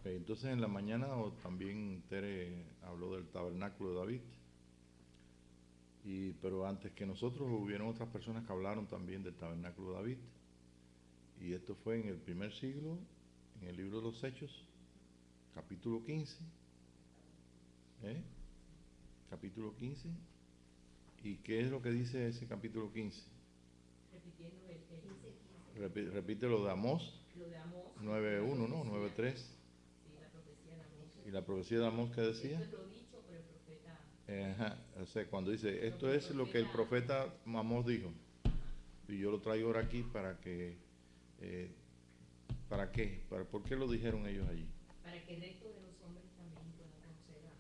Ok, entonces en la mañana también Tere habló del tabernáculo de David, pero antes que nosotros hubieron otras personas que hablaron también del tabernáculo de David, y esto fue en el primer siglo, en el libro de los Hechos, capítulo 15, ¿eh? Capítulo 15. ¿Y qué es lo que dice ese capítulo 15? Repitiendo Repite lo de Amós, lo de Amós 9.1, ¿no? 9.3. Sí, la profecía de Amós. ¿Y la profecía de Amós qué decía? Esto es lo dicho por el profeta. Ajá, o sea, cuando dice, esto es lo que el profeta Amós dijo. Y yo lo traigo ahora aquí para que, ¿para qué? ¿Por qué lo dijeron ellos allí? Para que el resto de los hombres también puedan conocer a Dios.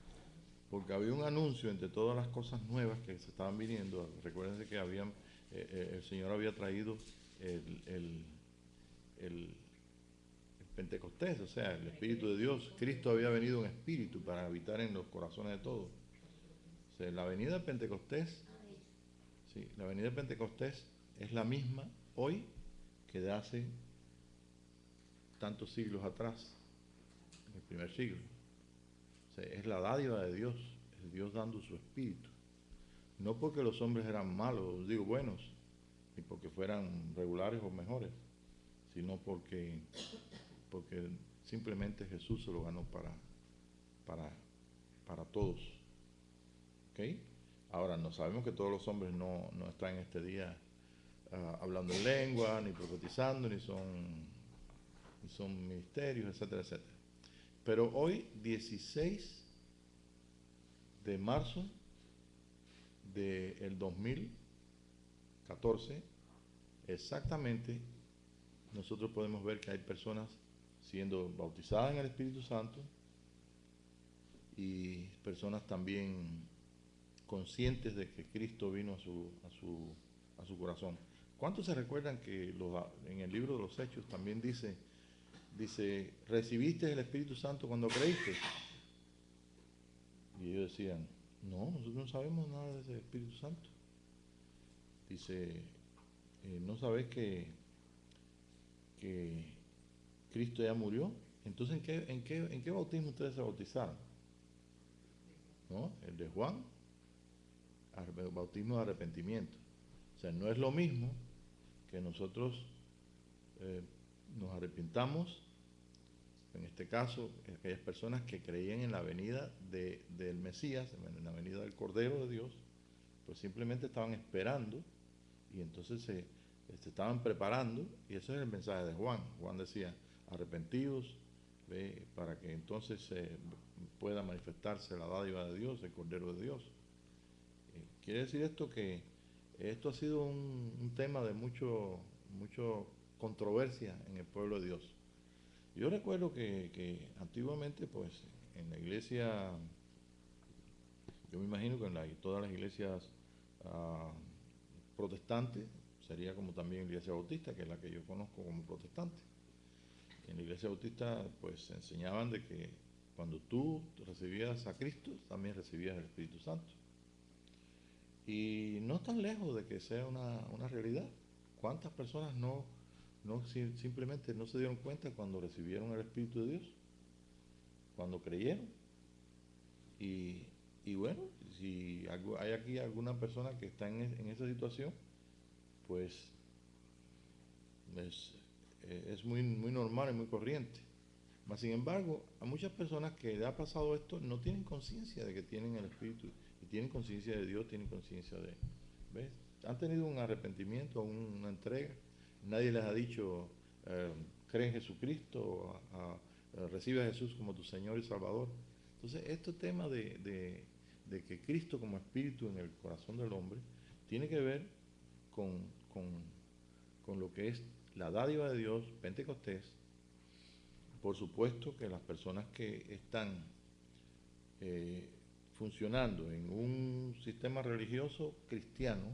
Porque había un anuncio entre todas las cosas nuevas que se estaban viniendo. Recuérdense que el Señor había traído el Pentecostés, o sea, el Espíritu de Dios. Cristo había venido en espíritu para habitar en los corazones de todos. O sea, la venida de Pentecostés, sí, la venida de Pentecostés es la misma hoy que de hace tantos siglos atrás, en el primer siglo. O sea, es la dádiva de Dios, es Dios dando su espíritu. No porque los hombres eran malos, digo buenos, ni porque fueran regulares o mejores, sino porque simplemente Jesús se lo ganó para todos. ¿Okay? Ahora, no sabemos que todos los hombres no están en este día hablando en lengua, ni profetizando, ni son ministerios, etcétera, etcétera. Pero hoy, 16 de marzo del 2014, exactamente, nosotros podemos ver que hay personas siendo bautizadas en el Espíritu Santo y personas también conscientes de que Cristo vino a su corazón. ¿Cuántos se recuerdan que en el libro de los Hechos también dice, recibiste el Espíritu Santo cuando creíste? Y ellos decían, no, nosotros no sabemos nada de ese Espíritu Santo. Dice, ¿no sabes que Cristo ya murió? Entonces, ¿en qué bautismo ustedes se bautizaron? ¿No? El de Juan, bautismo de arrepentimiento. O sea, no es lo mismo que nosotros nos arrepintamos, en este caso, aquellas personas que creían en la venida del Mesías, en la venida del Cordero de Dios, pues simplemente estaban esperando y entonces se estaban preparando, y ese es el mensaje de Juan. Juan decía, arrepentidos, para que entonces pueda manifestarse la dádiva de Dios, el Cordero de Dios. Quiere decir esto que esto ha sido un tema de mucho controversia en el pueblo de Dios. Yo recuerdo que antiguamente, pues, en la iglesia, yo me imagino que en todas las iglesias protestantes, sería como también la iglesia bautista, que es la que yo conozco como protestante. En la iglesia bautista, pues, enseñaban de que cuando tú recibías a Cristo, también recibías el Espíritu Santo. Y no tan lejos de que sea una realidad. ¿Cuántas personas simplemente no se dieron cuenta cuando recibieron el Espíritu de Dios? Cuando creyeron. Y bueno, si hay aquí alguna persona que está en esa situación, pues es muy normal y muy corriente. Mas, sin embargo, a muchas personas que le ha pasado esto no tienen conciencia de que tienen el Espíritu, y tienen conciencia de Dios, tienen conciencia de... ¿Ves? Han tenido un arrepentimiento, una entrega. Nadie les ha dicho, cree en Jesucristo, recibe a Jesús como tu Señor y Salvador. Entonces, este tema de que Cristo como Espíritu en el corazón del hombre tiene que ver con lo que es la dádiva de Dios, Pentecostés. Por supuesto que las personas que están funcionando en un sistema religioso cristiano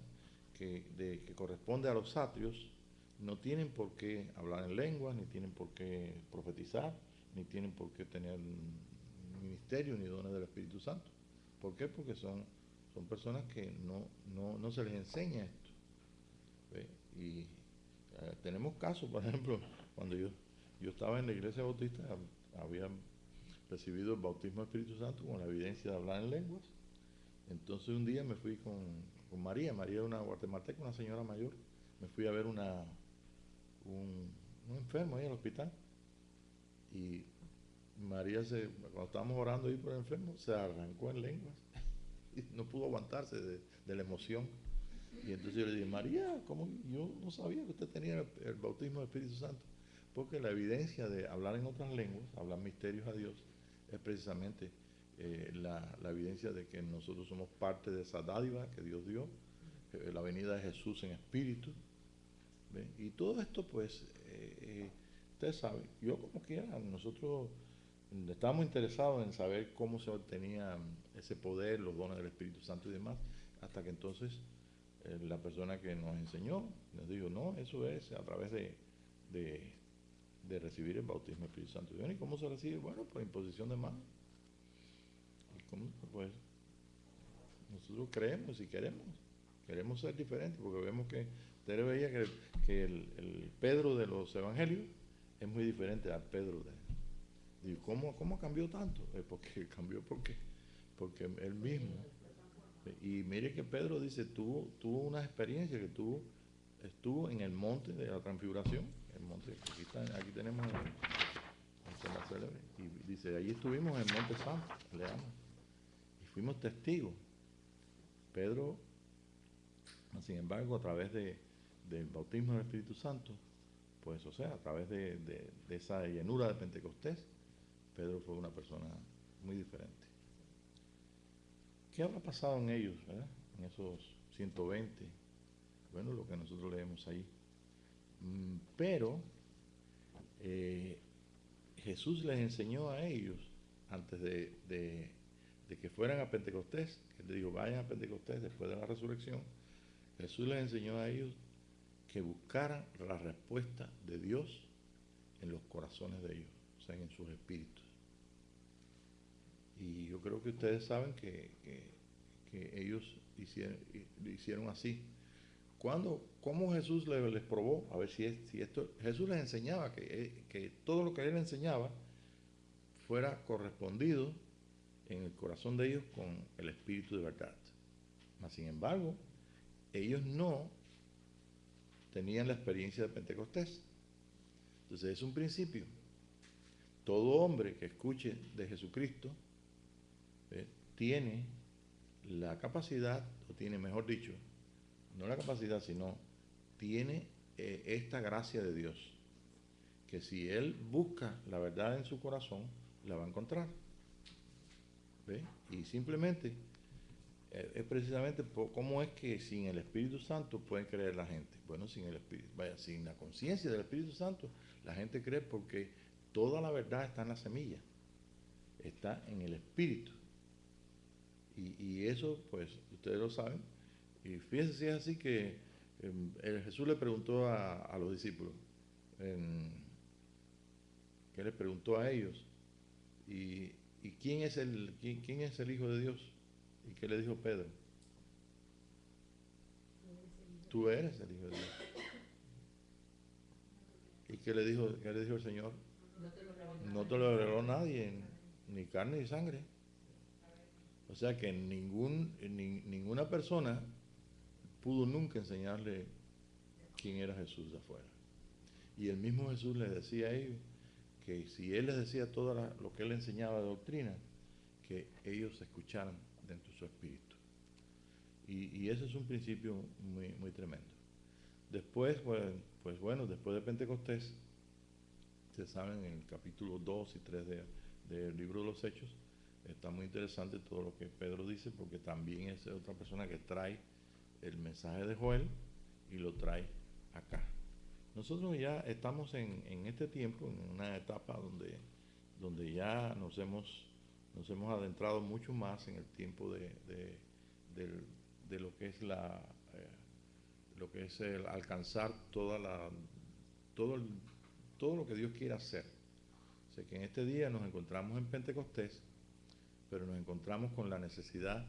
que corresponde a los atrios, no tienen por qué hablar en lenguas, ni tienen por qué profetizar, ni tienen por qué tener ministerio ni dones del Espíritu Santo. ¿Por qué? Porque son personas que no se les enseña esto. ¿Ve? Y tenemos casos, por ejemplo, cuando yo estaba en la iglesia bautista, había recibido el bautismo del Espíritu Santo con la evidencia de hablar en lenguas. Entonces un día me fui con María. María era una guatemalteca, una señora mayor. Me fui a ver un enfermo ahí al hospital. Y María, cuando estábamos orando ahí por el enfermo, se arrancó en lenguas. Y no pudo aguantarse de la emoción. Y entonces yo le dije, María, ¿cómo? Yo no sabía que usted tenía el bautismo del Espíritu Santo. Porque la evidencia de hablar en otras lenguas, hablar misterios a Dios, es precisamente la evidencia de que nosotros somos parte de esa dádiva que Dios dio, la venida de Jesús en espíritu. ¿Ve? Y todo esto, pues, ustedes saben, yo como quiera, nosotros estamos interesados en saber cómo se obtenía ese poder, los dones del Espíritu Santo y demás, hasta que entonces la persona que nos enseñó nos dijo, no, eso es a través de recibir el bautismo del Espíritu Santo. ¿Y cómo se recibe? Bueno, por imposición de manos. ¿Y cómo? Pues nosotros creemos y queremos ser diferentes, porque vemos que usted veía que el Pedro de los evangelios es muy diferente al Pedro de... ¿Y cómo cambió tanto? Porque cambió porque él mismo. Y mire que Pedro dice, tuvo una experiencia que estuvo en el monte de la transfiguración, el monte, aquí tenemos la célebre, y dice, allí estuvimos en el monte santo, leamos, y fuimos testigos. Pedro, sin embargo, a través del bautismo del Espíritu Santo, pues, o sea, a través de esa llenura de Pentecostés, Pedro fue una persona muy diferente. ¿Qué habrá pasado en ellos, verdad? En esos 120? Bueno, lo que nosotros leemos ahí. Pero Jesús les enseñó a ellos, antes de que fueran a Pentecostés, que les dijo, vayan a Pentecostés después de la resurrección, Jesús les enseñó a ellos que buscaran la respuesta de Dios en los corazones de ellos, o sea, en sus espíritus. Y yo creo que ustedes saben que ellos hicieron así. ¿Cómo Jesús les probó? A ver si esto... Jesús les enseñaba que todo lo que Él enseñaba fuera correspondido en el corazón de ellos con el espíritu de verdad. Mas, sin embargo, ellos no tenían la experiencia de Pentecostés. Entonces es un principio. Todo hombre que escuche de Jesucristo tiene la capacidad, o tiene, mejor dicho, no la capacidad, sino tiene esta gracia de Dios, que si él busca la verdad en su corazón, la va a encontrar. ¿Ve? Y simplemente es precisamente cómo es que sin el Espíritu Santo pueden creer la gente. Bueno, sin la conciencia del Espíritu Santo, la gente cree porque toda la verdad está en la semilla, está en el Espíritu. Y eso, pues, ustedes lo saben. Y fíjense si es así que Jesús le preguntó a los discípulos, ¿qué les preguntó a ellos? ¿Y quién es el Hijo de Dios? ¿Y qué le dijo Pedro? Tú eres el Hijo de Dios. ¿Y qué le dijo el Señor? No te lo reveló nadie, ni carne ni sangre. O sea que ninguna persona pudo nunca enseñarle quién era Jesús de afuera. Y el mismo Jesús les decía a ellos que si Él les decía todo lo que Él enseñaba de doctrina, que ellos escucharan dentro de su espíritu. Y ese es un principio muy, muy tremendo. Después, pues bueno, después de Pentecostés, ustedes saben, en el capítulo 2 y 3 del libro de los Hechos, está muy interesante todo lo que Pedro dice, porque también es otra persona que trae el mensaje de Joel y lo trae acá. Nosotros ya estamos en este tiempo, en una etapa donde ya nos hemos adentrado mucho más en el tiempo de lo que es el alcanzar todo lo que Dios quiere hacer. O sea que en este día nos encontramos en Pentecostés, pero nos encontramos con la necesidad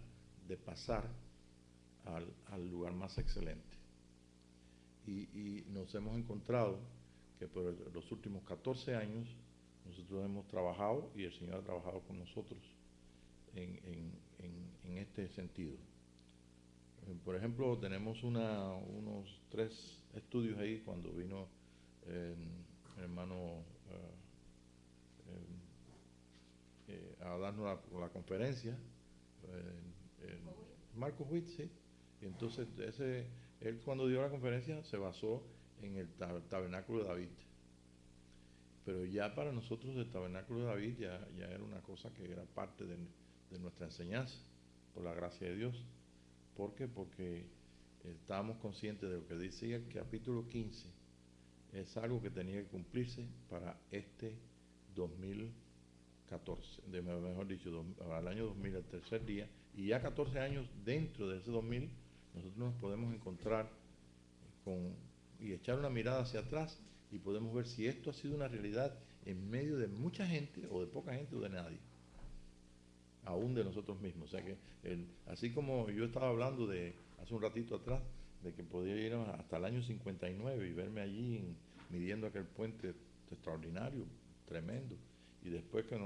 de pasar al lugar más excelente. Y nos hemos encontrado que por los últimos 14 años Nosotros hemos trabajado y el Señor ha trabajado con nosotros en este sentido. Por ejemplo, tenemos unos 3 estudios ahí cuando vino el hermano a darnos la conferencia, Marcos Witt, sí. Y entonces él cuando dio la conferencia se basó en el tabernáculo de David. Pero ya para nosotros el tabernáculo de David ya era una cosa que era parte de nuestra enseñanza, por la gracia de Dios. ¿Por qué? Porque estábamos conscientes de lo que decía el capítulo 15, es algo que tenía que cumplirse para este 2014, mejor dicho, al año 2000, el tercer día, y ya 14 años dentro de ese 2000, nosotros nos podemos encontrar y echar una mirada hacia atrás y podemos ver si esto ha sido una realidad en medio de mucha gente o de poca gente o de nadie, aún de nosotros mismos. O sea que así como yo estaba hablando hace un ratito atrás de que podía ir hasta el año 59 y verme allí midiendo aquel puente extraordinario, tremendo, y después que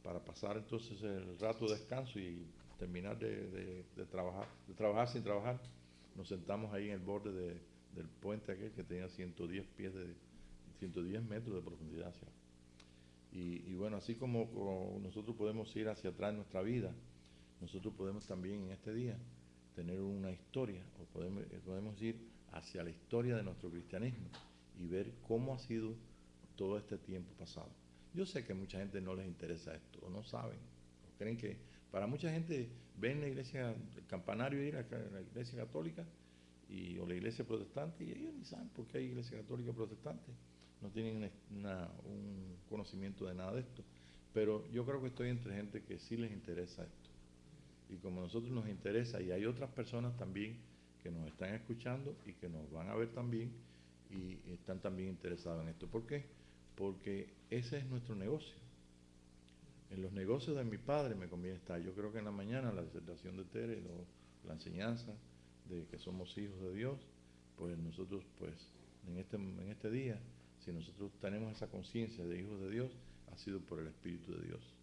para pasar entonces el rato de descanso y terminar de trabajar sin trabajar, nos sentamos ahí en el borde del puente aquel que tenía 110 metros de profundidad. Y bueno, así como nosotros podemos ir hacia atrás en nuestra vida, nosotros podemos también en este día tener una historia, o podemos ir hacia la historia de nuestro cristianismo y ver cómo ha sido todo este tiempo pasado. Yo sé que a mucha gente no les interesa esto, o no saben, o creen que para mucha gente ven la iglesia, el campanario ir a la iglesia católica o la iglesia protestante, y ellos ni saben por qué hay iglesia católica o protestante, no tienen un conocimiento de nada de esto. Pero yo creo que estoy entre gente que sí les interesa esto. Y como a nosotros nos interesa, y hay otras personas también que nos están escuchando y que nos van a ver también y están también interesados en esto. ¿Por qué? Porque ese es nuestro negocio. En los negocios de mi padre me conviene estar. Yo creo que en la mañana la disertación de Tere, la enseñanza de que somos hijos de Dios, pues nosotros pues en este día, si nosotros tenemos esa conciencia de hijos de Dios, ha sido por el Espíritu de Dios.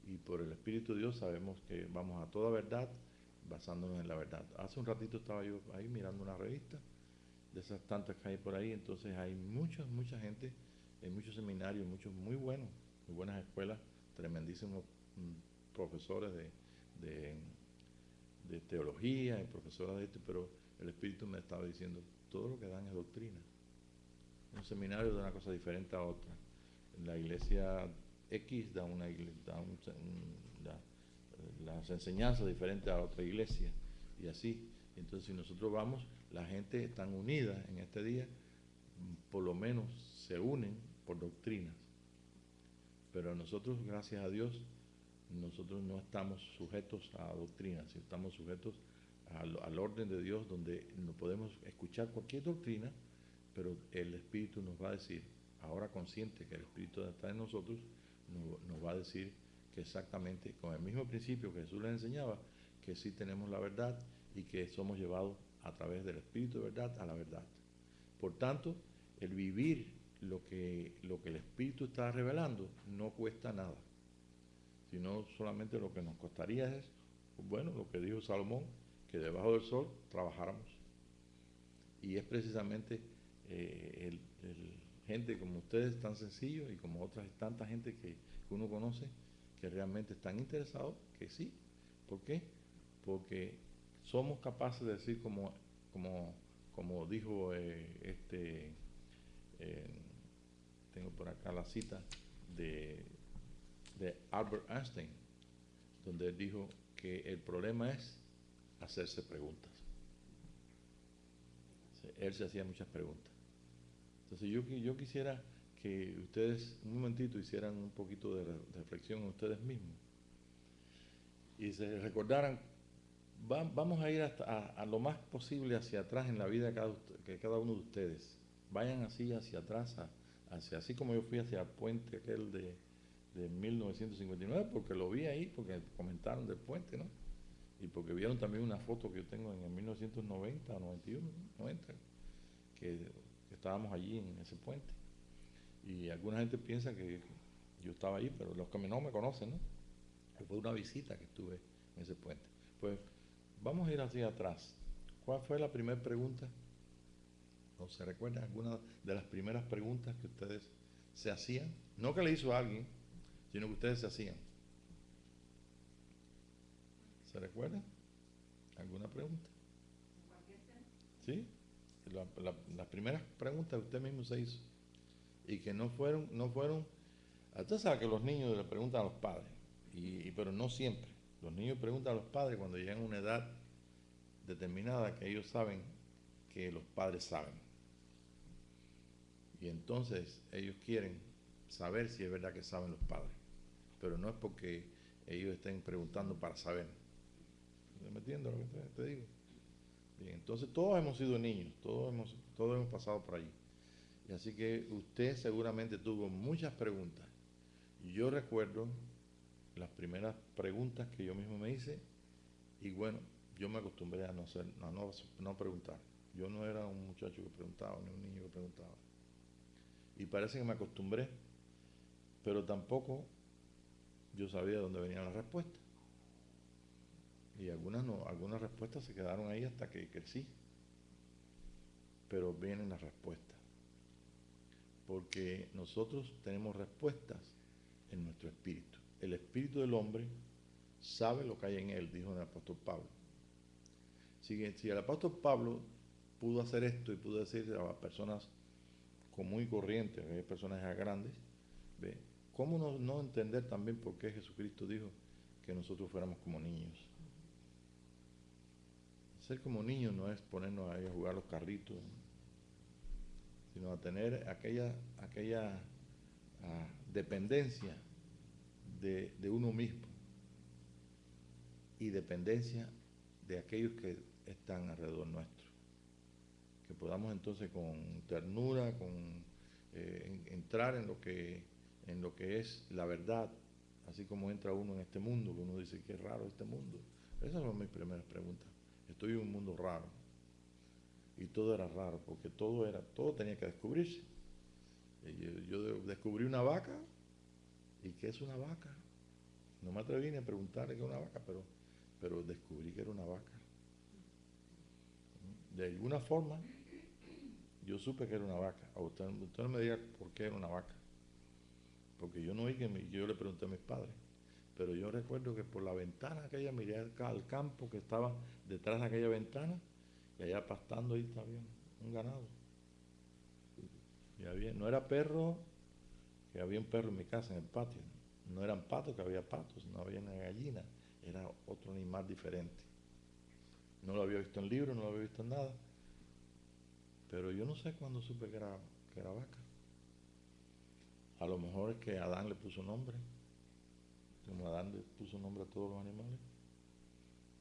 Y por el Espíritu de Dios sabemos que vamos a toda verdad basándonos en la verdad. Hace un ratito estaba yo ahí mirando una revista de esas tantas que hay por ahí, entonces hay mucha gente, hay muchos seminarios, muchos muy buenas escuelas, tremendísimos profesores de teología y profesores de esto, pero el Espíritu me estaba diciendo, todo lo que dan es doctrina. Un seminario da una cosa diferente a otra. En la iglesia X las enseñanzas diferentes a otra iglesia, y así. Entonces, si nosotros vamos, la gente está unida en este día, por lo menos se unen por doctrinas. Pero nosotros, gracias a Dios, nosotros no estamos sujetos a doctrinas, sino estamos sujetos al orden de Dios, donde no podemos escuchar cualquier doctrina, pero el Espíritu nos va a decir, ahora consciente que el Espíritu está en nosotros, nos va a decir que exactamente con el mismo principio que Jesús les enseñaba, que sí tenemos la verdad y que somos llevados a través del Espíritu de verdad a la verdad. Por tanto, el vivir lo que el Espíritu está revelando no cuesta nada, sino solamente lo que nos costaría es, bueno, lo que dijo Salomón, que debajo del sol trabajáramos. Y es precisamente gente como ustedes tan sencillos y como otras tantas gente que uno conoce que realmente están interesados, que sí. ¿Por qué? Porque somos capaces de decir como dijo tengo por acá la cita de Albert Einstein, donde él dijo que el problema es hacerse preguntas. Él se hacía muchas preguntas. Entonces yo quisiera que ustedes un momentito hicieran un poquito de reflexión en ustedes mismos y se recordaran, vamos a ir a lo más posible hacia atrás en la vida de cada uno de ustedes. Vayan así hacia atrás, así como yo fui hacia el puente aquel de 1959, porque lo vi ahí, porque comentaron del puente, ¿no? Y porque vieron también una foto que yo tengo en el 1990, 91, 90, que estábamos allí en ese puente. Y alguna gente piensa que yo estaba ahí, pero los que no me conocen, ¿no? Que fue una visita que estuve en ese puente. Pues vamos a ir hacia atrás. ¿Cuál fue la primera pregunta? ¿O se recuerdan alguna de las primeras preguntas que ustedes se hacían? No que le hizo a alguien, sino que ustedes se hacían. ¿Se recuerdan? ¿Alguna pregunta? ¿Sí? Las primeras preguntas que usted mismo se hizo y que no fueron, usted sabe que los niños le preguntan a los padres, pero no siempre. Los niños preguntan a los padres cuando llegan a una edad determinada que ellos saben que los padres saben. Y entonces ellos quieren saber si es verdad que saben los padres, pero no es porque ellos estén preguntando para saber. ¿Me entiende lo que te digo? Bien, entonces todos hemos sido niños, todos hemos pasado por allí. Y así que usted seguramente tuvo muchas preguntas. Y yo recuerdo las primeras preguntas que yo mismo me hice y bueno, yo me acostumbré a no preguntar. Yo no era un muchacho que preguntaba, ni un niño que preguntaba. Y parece que me acostumbré, pero tampoco yo sabía de dónde venían las respuestas. Y algunas respuestas se quedaron ahí hasta que crecí. Pero vienen las respuestas. Porque nosotros tenemos respuestas en nuestro espíritu. El espíritu del hombre sabe lo que hay en él, dijo el apóstol Pablo. Si el apóstol Pablo pudo hacer esto y pudo decir a las personas común y corrientes, a personas ya grandes, ¿ve? ¿Cómo no entender también por qué Jesucristo dijo que nosotros fuéramos como niños? Ser como niños no es ponernos ahí a jugar los carritos, sino a tener aquella dependencia de uno mismo y dependencia de aquellos que están alrededor nuestro. Que podamos entonces con ternura, entrar en lo que es la verdad, así como entra uno en este mundo, que uno dice, qué raro este mundo. Esas son mis primeras preguntas. Estoy en un mundo raro. Y todo era raro, porque todo tenía que descubrirse. Yo descubrí una vaca, ¿y qué es una vaca? No me atreví ni a preguntarle qué es una vaca, pero descubrí que era una vaca. De alguna forma, yo supe que era una vaca. Usted no me diga por qué era una vaca, porque yo no oí yo le pregunté a mis padres, pero yo recuerdo que por la ventana aquella miré al campo que estaba detrás de aquella ventana y allá pastando ahí estaba un ganado. Y no era perro, que había un perro en mi casa, en el patio. No eran patos, que había patos, no había una gallina, era otro animal diferente. No lo había visto en libros, no lo había visto en nada. Pero yo no sé cuándo supe que era vaca. A lo mejor es que Adán le puso nombre, como Adán le puso nombre a todos los animales.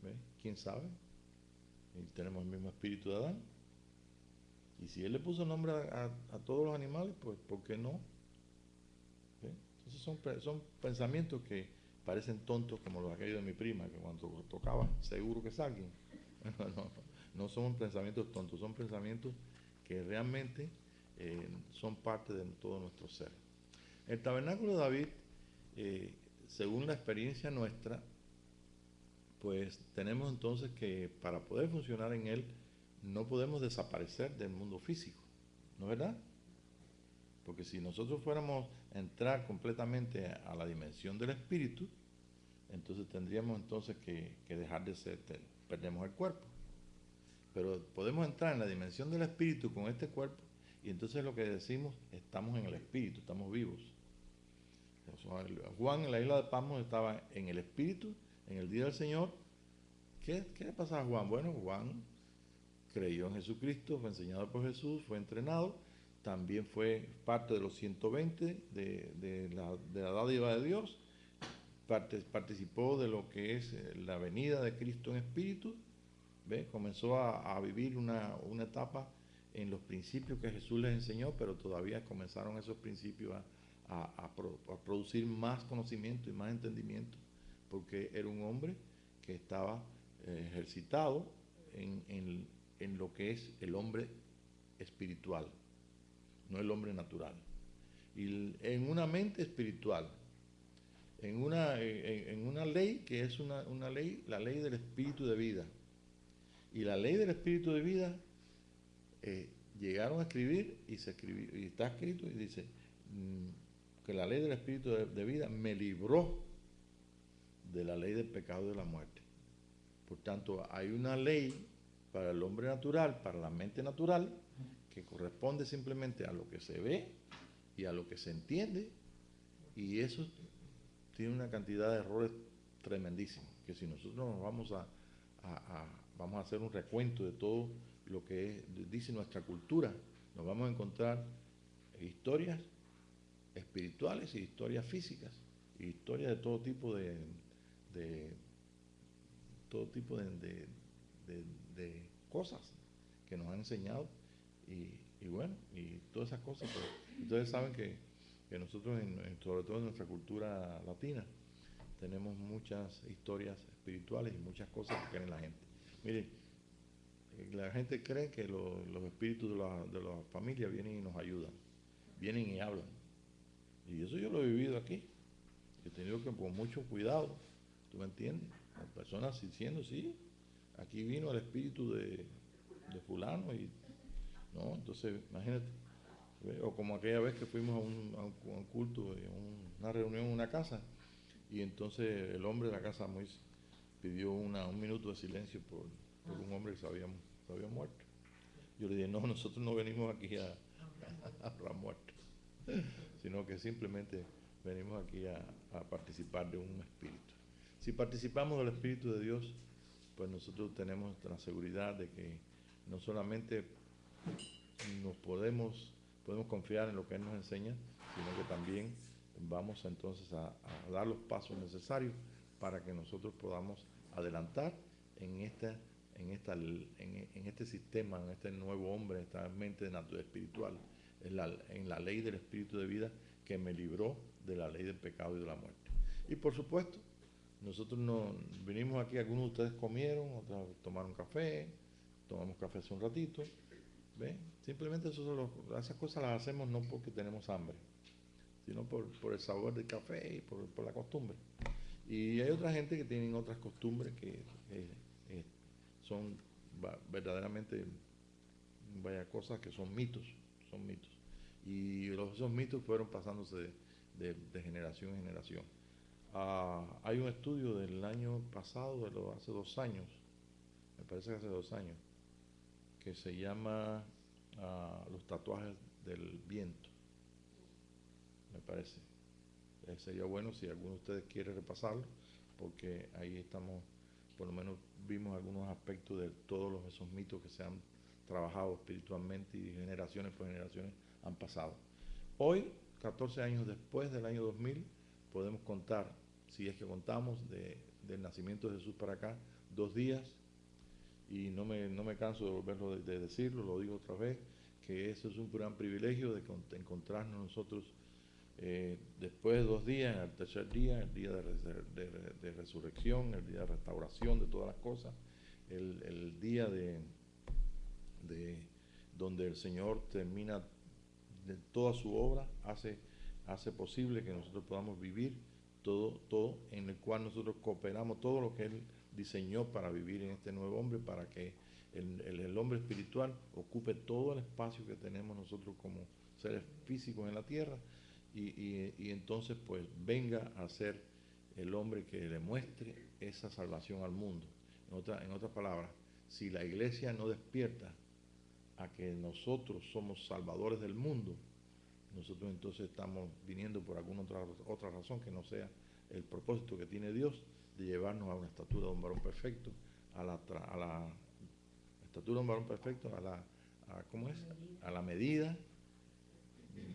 ¿Ve? ¿Quién sabe? Y tenemos el mismo espíritu de Adán. Y si él le puso nombre a todos los animales, pues ¿por qué no? ¿Ve? Entonces son pensamientos que parecen tontos, como los aquellos de mi prima, que cuando tocaba, seguro que salgan. No son pensamientos tontos, son pensamientos que realmente son parte de todo nuestro ser. El tabernáculo de David, según la experiencia nuestra, pues tenemos entonces que para poder funcionar en él no podemos desaparecer del mundo físico, ¿no es verdad? Porque si nosotros fuéramos a entrar completamente a la dimensión del espíritu, entonces tendríamos entonces que dejar de ser, perdemos el cuerpo. Pero podemos entrar en la dimensión del espíritu con este cuerpo y entonces lo que decimos, estamos en el espíritu, estamos vivos. Juan en la isla de Patmos estaba en el espíritu, en el día del Señor. ¿Qué le pasaba a Juan? Bueno, Juan creyó en Jesucristo, fue enseñado por Jesús, fue entrenado, también fue parte de los 120 de la dádiva de Dios, participó de lo que es la venida de Cristo en espíritu, ¿ve? Comenzó a vivir una etapa en los principios que Jesús les enseñó, pero todavía comenzaron esos principios a producir más conocimiento y más entendimiento, porque era un hombre que estaba ejercitado en lo que es el hombre espiritual, no el hombre natural. y en una mente espiritual, en una ley que es una ley, la ley del espíritu de vida. Y la ley del espíritu de vida llegaron a escribir y se escribió, y está escrito y dice que la ley del espíritu de vida me libró de la ley del pecado y de la muerte. Por tanto, hay una ley para el hombre natural, para la mente natural, que corresponde simplemente a lo que se ve y a lo que se entiende, y eso tiene una cantidad de errores tremendísimos, que si nosotros nos vamos vamos a hacer un recuento de todo lo que dice nuestra cultura, nos vamos a encontrar historias espirituales y historias físicas, y historias de todo tipo de cosas que nos han enseñado, y bueno, y todas esas cosas. Pero ustedes saben que nosotros, sobre todo en nuestra cultura latina, tenemos muchas historias espirituales y muchas cosas que creen la gente. Miren, la gente cree que los espíritus de la familia vienen y nos ayudan, vienen y hablan. Y eso yo lo he vivido aquí. He tenido que, con mucho cuidado, ¿tú me entiendes? Las personas diciendo, sí, aquí vino el espíritu de fulano, y no, entonces imagínate. O como aquella vez que fuimos a un culto, una reunión en una casa, y entonces el hombre de la casa pidió un minuto de silencio por un hombre que se había muerto. Yo le dije, no, nosotros no venimos aquí a hablar muerto, sino que simplemente venimos aquí a participar de un espíritu. Si participamos del Espíritu de Dios, pues nosotros tenemos la seguridad de que no solamente nos podemos confiar en lo que Él nos enseña, sino que también vamos entonces a dar los pasos necesarios para que nosotros podamos adelantar en este sistema, en este nuevo hombre, en esta mente espiritual, en la ley del espíritu de vida que me libró de la ley del pecado y de la muerte. Y por supuesto, nosotros no vinimos aquí, algunos de ustedes comieron, otros tomaron café, tomamos café hace un ratito, ¿ven? Simplemente esas cosas las hacemos no porque tenemos hambre, sino por el sabor del café y por la costumbre. Y hay otra gente que tienen otras costumbres que son verdaderamente cosas que son mitos. Y esos mitos fueron pasándose de generación en generación. Hay un estudio del año pasado, hace 2 años, me parece que hace 2 años, que se llama los tatuajes del viento, me parece. Sería bueno si alguno de ustedes quiere repasarlo, porque ahí estamos, por lo menos vimos algunos aspectos de todos esos mitos que se han trabajado espiritualmente y generaciones por generaciones han pasado. Hoy, 14 años después del año 2000, podemos contar, si es que contamos, del nacimiento de Jesús para acá, 2 días, y no me canso de volverlo de decirlo, lo digo otra vez, que eso es un gran privilegio de encontrarnos nosotros después de 2 días, en el tercer día, el día de resurrección, el día de restauración de todas las cosas, el día donde el Señor termina de toda su obra, hace posible que nosotros podamos vivir todo en el cual nosotros cooperamos, todo lo que Él diseñó para vivir en este nuevo hombre, para que el hombre espiritual ocupe todo el espacio que tenemos nosotros como seres físicos en la tierra, y entonces pues venga a ser el hombre que le muestre esa salvación al mundo. En otras palabras, si la iglesia no despierta a que nosotros somos salvadores del mundo, nosotros entonces estamos viniendo por alguna otra razón que no sea el propósito que tiene Dios de llevarnos a una estatura de un varón perfecto, a la estatura de un varón perfecto, a la medida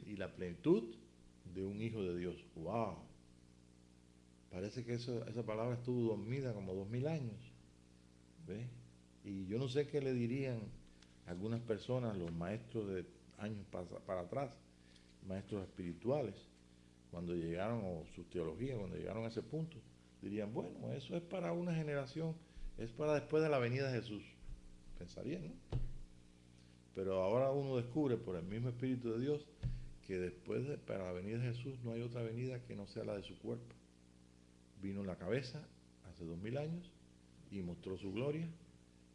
y la plenitud de un hijo de Dios. ¡Wow! Parece que esa palabra estuvo dormida como 2000 años. ¿Ves? Y yo no sé qué le dirían algunas personas, los maestros de años para atrás, maestros espirituales, cuando llegaron, o sus teologías, cuando llegaron a ese punto, dirían, bueno, eso es para una generación, es para después de la venida de Jesús. Pensarían, ¿no? Pero ahora uno descubre por el mismo Espíritu de Dios que para la venida de Jesús no hay otra venida que no sea la de su cuerpo. Vino en la cabeza hace 2000 años y mostró su gloria,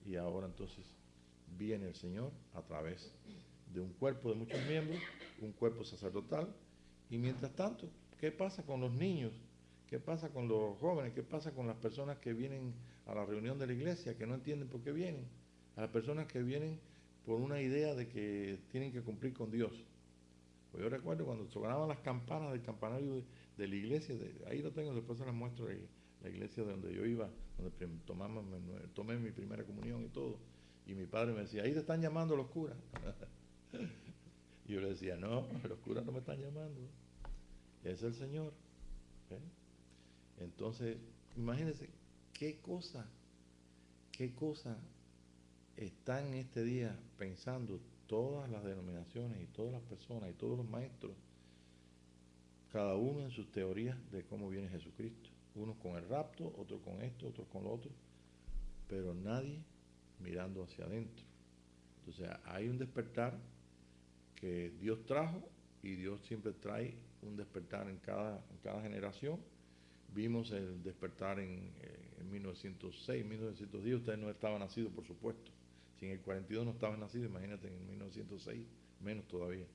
y ahora entonces viene el Señor a través de un cuerpo de muchos miembros, un cuerpo sacerdotal. Y mientras tanto, ¿qué pasa con los niños? ¿Qué pasa con los jóvenes? ¿Qué pasa con las personas que vienen a la reunión de la iglesia, que no entienden por qué vienen? A las personas que vienen por una idea de que tienen que cumplir con Dios. Pues yo recuerdo cuando sonaban las campanas del campanario de la iglesia, ahí lo tengo, después se las muestro, la iglesia de donde yo iba, donde tomé mi primera comunión y todo. Y mi padre me decía, ahí te están llamando los curas. Y yo le decía, no, los curas no me están llamando, es el Señor. ¿Eh? Entonces, imagínense qué cosa están en este día pensando todas las denominaciones y todas las personas y todos los maestros, cada uno en sus teorías de cómo viene Jesucristo. Unos con el rapto, otros con esto, otros con lo otro, pero nadie mirando hacia adentro. Entonces hay un despertar que Dios trajo, y Dios siempre trae un despertar en cada generación. Vimos el despertar en 1906, 1910, ustedes no estaban nacidos, por supuesto. Si en el 42 no estaban nacidos, imagínate en 1906, menos todavía.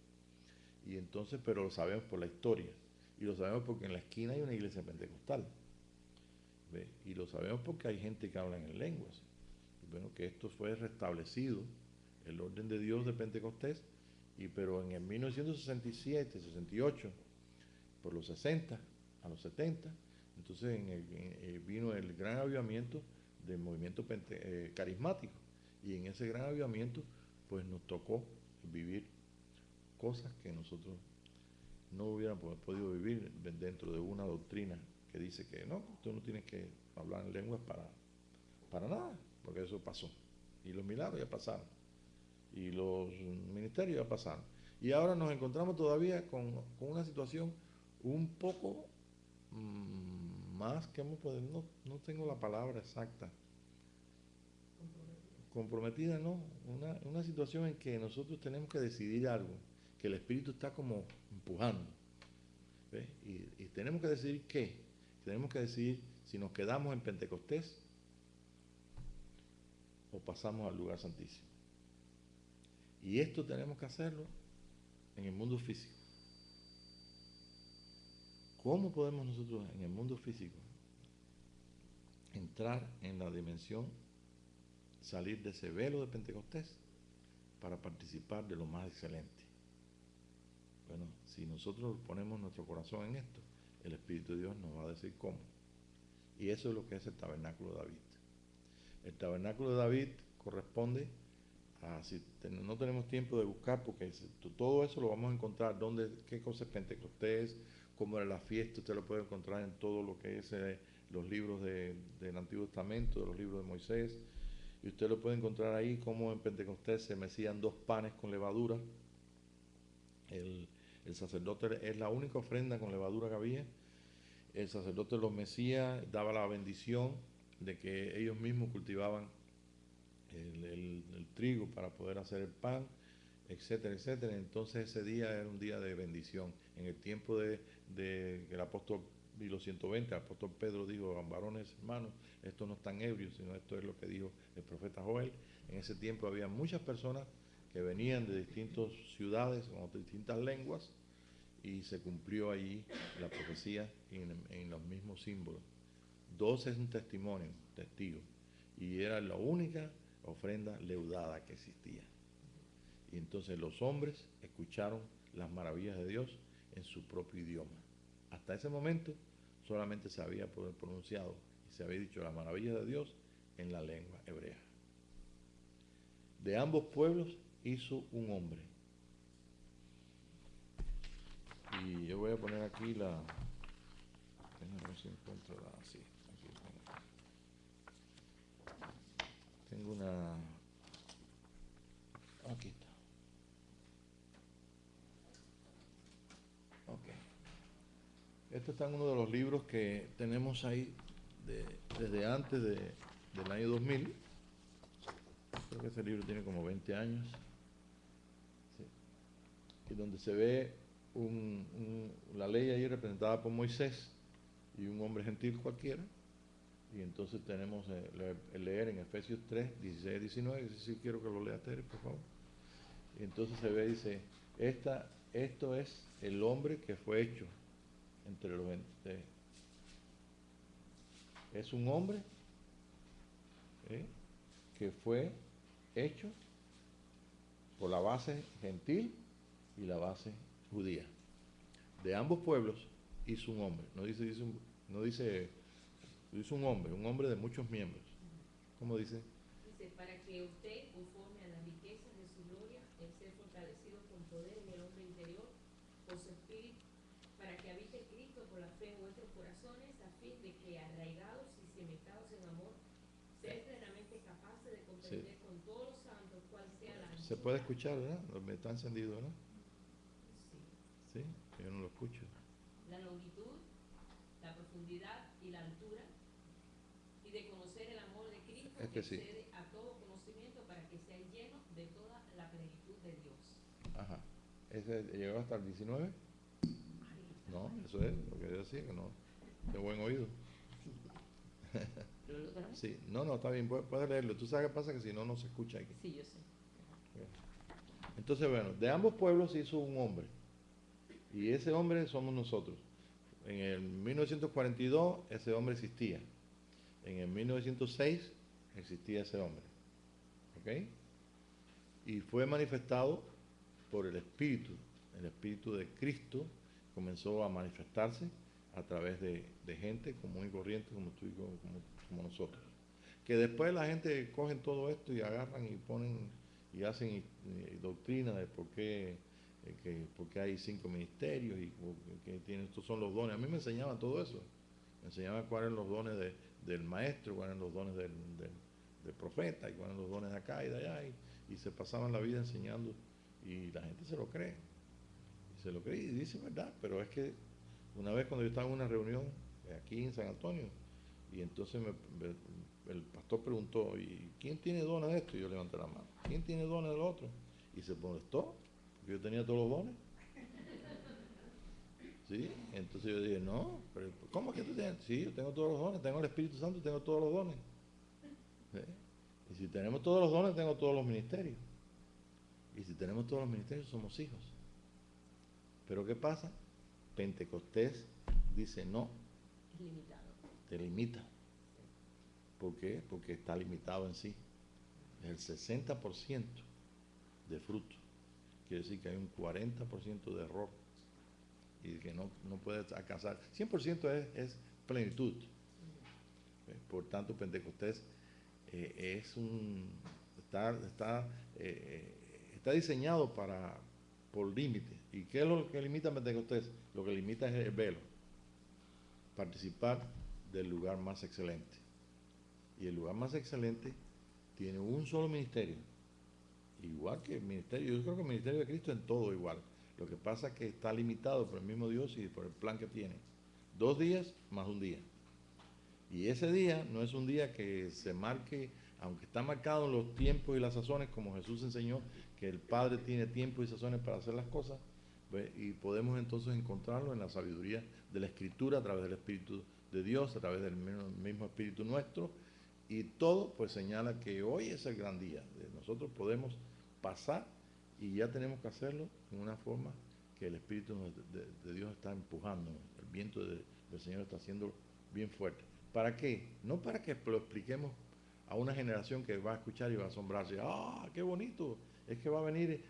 Y entonces, pero lo sabemos por la historia, y lo sabemos porque en la esquina hay una iglesia pentecostal. ¿Ve? Y lo sabemos porque hay gente que habla en lenguas. Y bueno, que esto fue restablecido, el orden de Dios de Pentecostés, pero en el 1967, 68, por los 60 a los 70, entonces vino el gran avivamiento del movimiento carismático, y en ese gran avivamiento pues nos tocó vivir cosas que nosotros no hubiéramos podido vivir dentro de una doctrina que dice que no, tú no tienes que hablar en lenguas para nada, porque eso pasó, y los milagros ya pasaron, y los ministerios ya pasaron, y ahora nos encontramos todavía con una situación un poco más que no tengo la palabra exacta, comprometida, no, una situación en que nosotros tenemos que decidir algo, que el Espíritu está como empujando, ¿ves? Y tenemos que decidir qué, tenemos que decidir si nos quedamos en Pentecostés o pasamos al lugar santísimo. Y esto tenemos que hacerlo en el mundo físico. ¿Cómo podemos nosotros en el mundo físico entrar en la dimensión, salir de ese velo de Pentecostés para participar de lo más excelente? Bueno, si nosotros ponemos nuestro corazón en esto, el Espíritu de Dios nos va a decir cómo. Y eso es lo que es el tabernáculo de David. El tabernáculo de David corresponde a, si no tenemos tiempo de buscar, porque todo eso lo vamos a encontrar, qué cosa es Pentecostés, cómo era la fiesta, usted lo puede encontrar en todo lo que es los libros del Antiguo Testamento, de los libros de Moisés, y usted lo puede encontrar ahí, como en Pentecostés se mecían 2 panes con levadura. El sacerdote es la única ofrenda con levadura que había. El sacerdote los mecía, daba la bendición de que ellos mismos cultivaban el trigo para poder hacer el pan, etcétera, etcétera. Entonces ese día era un día de bendición. En el tiempo de el apóstol y los 120, el apóstol Pedro dijo: varones hermanos, esto no es tan ebrio, sino esto es lo que dijo el profeta Joel. En ese tiempo había muchas personas que venían de distintas ciudades con distintas lenguas, y se cumplió allí la profecía en los mismos símbolos. 2 es un testimonio, testigo, y era la única ofrenda leudada que existía. Y entonces los hombres escucharon las maravillas de Dios en su propio idioma. Hasta ese momento solamente se había pronunciado y se había dicho las maravillas de Dios en la lengua hebrea. De ambos pueblos hizo un hombre. Y yo voy a poner aquí déjame ver si encuentro sí, aquí tengo una, aquí está. Ok. Esto está en uno de los libros que tenemos ahí desde antes del año 2000. Creo que ese libro tiene como 20 años. Sí. Y donde se ve la ley ahí representada por Moisés y un hombre gentil cualquiera. Y entonces tenemos el leer en Efesios 3, 16, 19, si quiero que lo lea Tere, por favor. Y entonces se ve, dice, esto es el hombre que fue hecho entre los es un hombre que fue hecho por la base gentil y la base judía. De ambos pueblos hizo un hombre, no dice un hombre de muchos miembros. ¿Cómo dice? Dice, para que usted, conforme a las riquezas de su gloria, el ser fortalecido con poder en el hombre interior, por su espíritu, para que habite Cristo por la fe en vuestros corazones, a fin de que, arraigados y cimentados en amor, sean plenamente capaces de comprender con todos los santos cuál sea la anchura. Se puede escuchar, ¿verdad? Me está encendido, ¿verdad? Sí. Sí, yo no lo escucho. La longitud, la profundidad y la altura, y de conocer el amor de Cristo Es que sí. excede a todo conocimiento, para que sean llenos de toda la plenitud de Dios. Ajá. ¿Ese llegó hasta el 19? No, eso es lo que yo decía, que no. De buen oído. ¿Lo lograron? Sí, no, está bien, puedes leerlo. Tú sabes qué pasa, que si no, no se escucha aquí. Sí, yo sé. Entonces, bueno, de ambos pueblos se hizo un hombre. Y ese hombre somos nosotros. En el 1942 ese hombre existía. En el 1906 existía ese hombre. ¿Ok? Y fue manifestado por el Espíritu. El Espíritu de Cristo comenzó a manifestarse a través de gente común y corriente como tú y como nosotros. Que después la gente cogen todo esto y agarran y ponen y hacen doctrina de por qué hay 5 ministerios y que estos son los dones. A mí me enseñaban todo eso. Me enseñaban cuáles eran los dones del maestro, cuáles eran los dones del profeta y cuáles eran los dones de acá y de allá. Y se pasaban la vida enseñando y la gente se lo cree. Se lo cree y dice verdad, pero es que una vez cuando yo estaba en una reunión aquí en San Antonio, y entonces el pastor preguntó, ¿y quién tiene dones de esto? Y yo levanté la mano. ¿Quién tiene dones del otro? Y se molestó, porque yo tenía todos los dones. ¿Sí? Entonces yo dije, no, pero ¿cómo que tú tienes? Sí, yo tengo todos los dones, tengo el Espíritu Santo y tengo todos los dones. ¿Sí? Y si tenemos todos los dones, tengo todos los ministerios. Y si tenemos todos los ministerios, somos hijos. Pero ¿qué pasa? Pentecostés dice no. Es limitado. Te limita. ¿Por qué? Porque está limitado en sí. Es el 60% de fruto. Quiere decir que hay un 40% de error. Y que no puedes alcanzar. 100% es plenitud. Por tanto, Pentecostés está diseñado por límites. ¿Y qué es lo que limita a Pentecostés? Lo que limita es el velo. Participar del lugar más excelente. Y el lugar más excelente tiene un solo ministerio. Igual que el ministerio, yo creo que el ministerio de Cristo en todo igual. Lo que pasa es que está limitado por el mismo Dios y por el plan que tiene. 2 días más un día. Y ese día no es un día que se marque, aunque está marcado en los tiempos y las sazones, como Jesús enseñó, que el Padre tiene tiempos y sazones para hacer las cosas, y podemos entonces encontrarlo en la sabiduría de la Escritura, a través del Espíritu de Dios, a través del mismo Espíritu nuestro, y todo pues señala que hoy es el gran día. Nosotros podemos pasar y ya tenemos que hacerlo en una forma que el Espíritu de Dios está empujando, el viento del Señor está haciendo bien fuerte. ¿Para qué? No para que lo expliquemos a una generación que va a escuchar y va a asombrarse. ¡Ah, qué bonito! Es que va a venir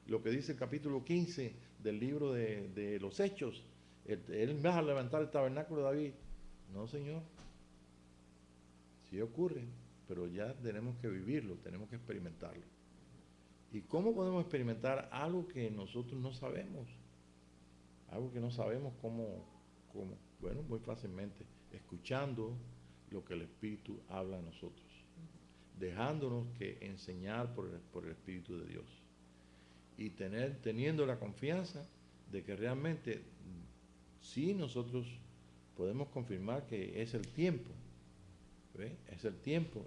lo que dice el capítulo 15 del libro de los Hechos. Él va a levantar el tabernáculo de David. No, Señor. Sí ocurre, pero ya tenemos que vivirlo, tenemos que experimentarlo. ¿Y cómo podemos experimentar algo que nosotros no sabemos? Algo que no sabemos cómo. Bueno, muy fácilmente, escuchando lo que el Espíritu habla a nosotros, dejándonos que enseñar por el Espíritu de Dios y teniendo la confianza de que realmente sí nosotros podemos confirmar que es el tiempo. ¿Ve? Es el tiempo,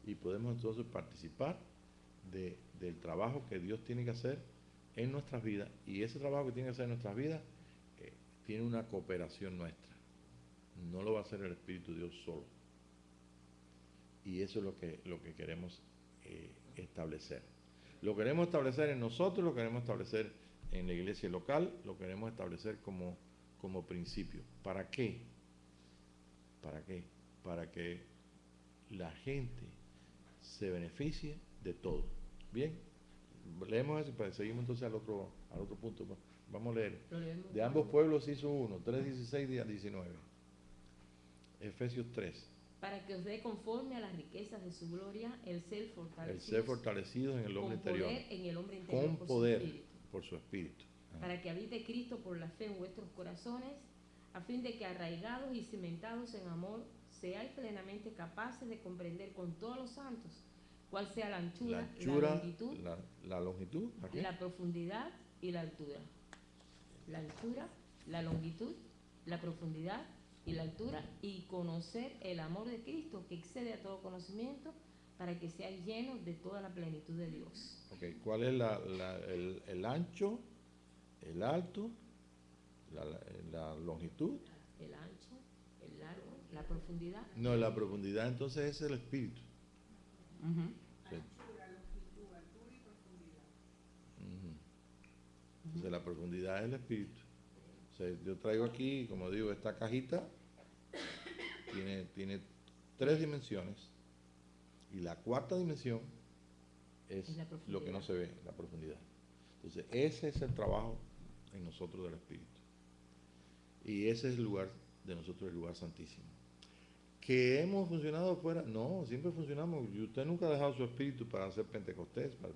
y podemos entonces participar del trabajo que Dios tiene que hacer en nuestras vidas, y ese trabajo que tiene que hacer en nuestras vidas tiene una cooperación nuestra. No lo va a hacer el Espíritu de Dios solo. Y eso es lo que queremos establecer. Lo queremos establecer en nosotros, lo queremos establecer en la iglesia local, lo queremos establecer como principio. ¿Para qué? ¿Para qué? Para que la gente se beneficie de todo. Bien, leemos eso y seguimos entonces al otro punto. Vamos a leer. De ambos pueblos hizo uno, 3:16 a 19. Efesios 3. Para que os dé conforme a las riquezas de su gloria el ser fortalecidos en el hombre interior. Poder en el hombre interior con poder por su espíritu. Para que habite Cristo por la fe en vuestros corazones, a fin de que arraigados y cimentados en amor, seáis plenamente capaces de comprender con todos los santos cuál sea la anchura, la longitud, la profundidad y la altura. La anchura, la longitud, la profundidad y la altura, y conocer el amor de Cristo que excede a todo conocimiento, para que seáis llenos de toda la plenitud de Dios. Okay. ¿Cuál es el ancho, el alto, la longitud? El ancho, el largo, la profundidad. No, la profundidad entonces es el espíritu. Sí. Anchura, longitud, altura y profundidad. Entonces la profundidad es el espíritu. O sea, yo traigo aquí, como digo, esta cajita tiene 3 dimensiones, y la 4ª dimensión es lo que no se ve, la profundidad. Entonces ese es el trabajo en nosotros del espíritu, y ese es el lugar de nosotros, el lugar santísimo. ¿Que hemos funcionado afuera? No, siempre funcionamos. Y usted nunca ha dejado su espíritu para hacer Pentecostés, para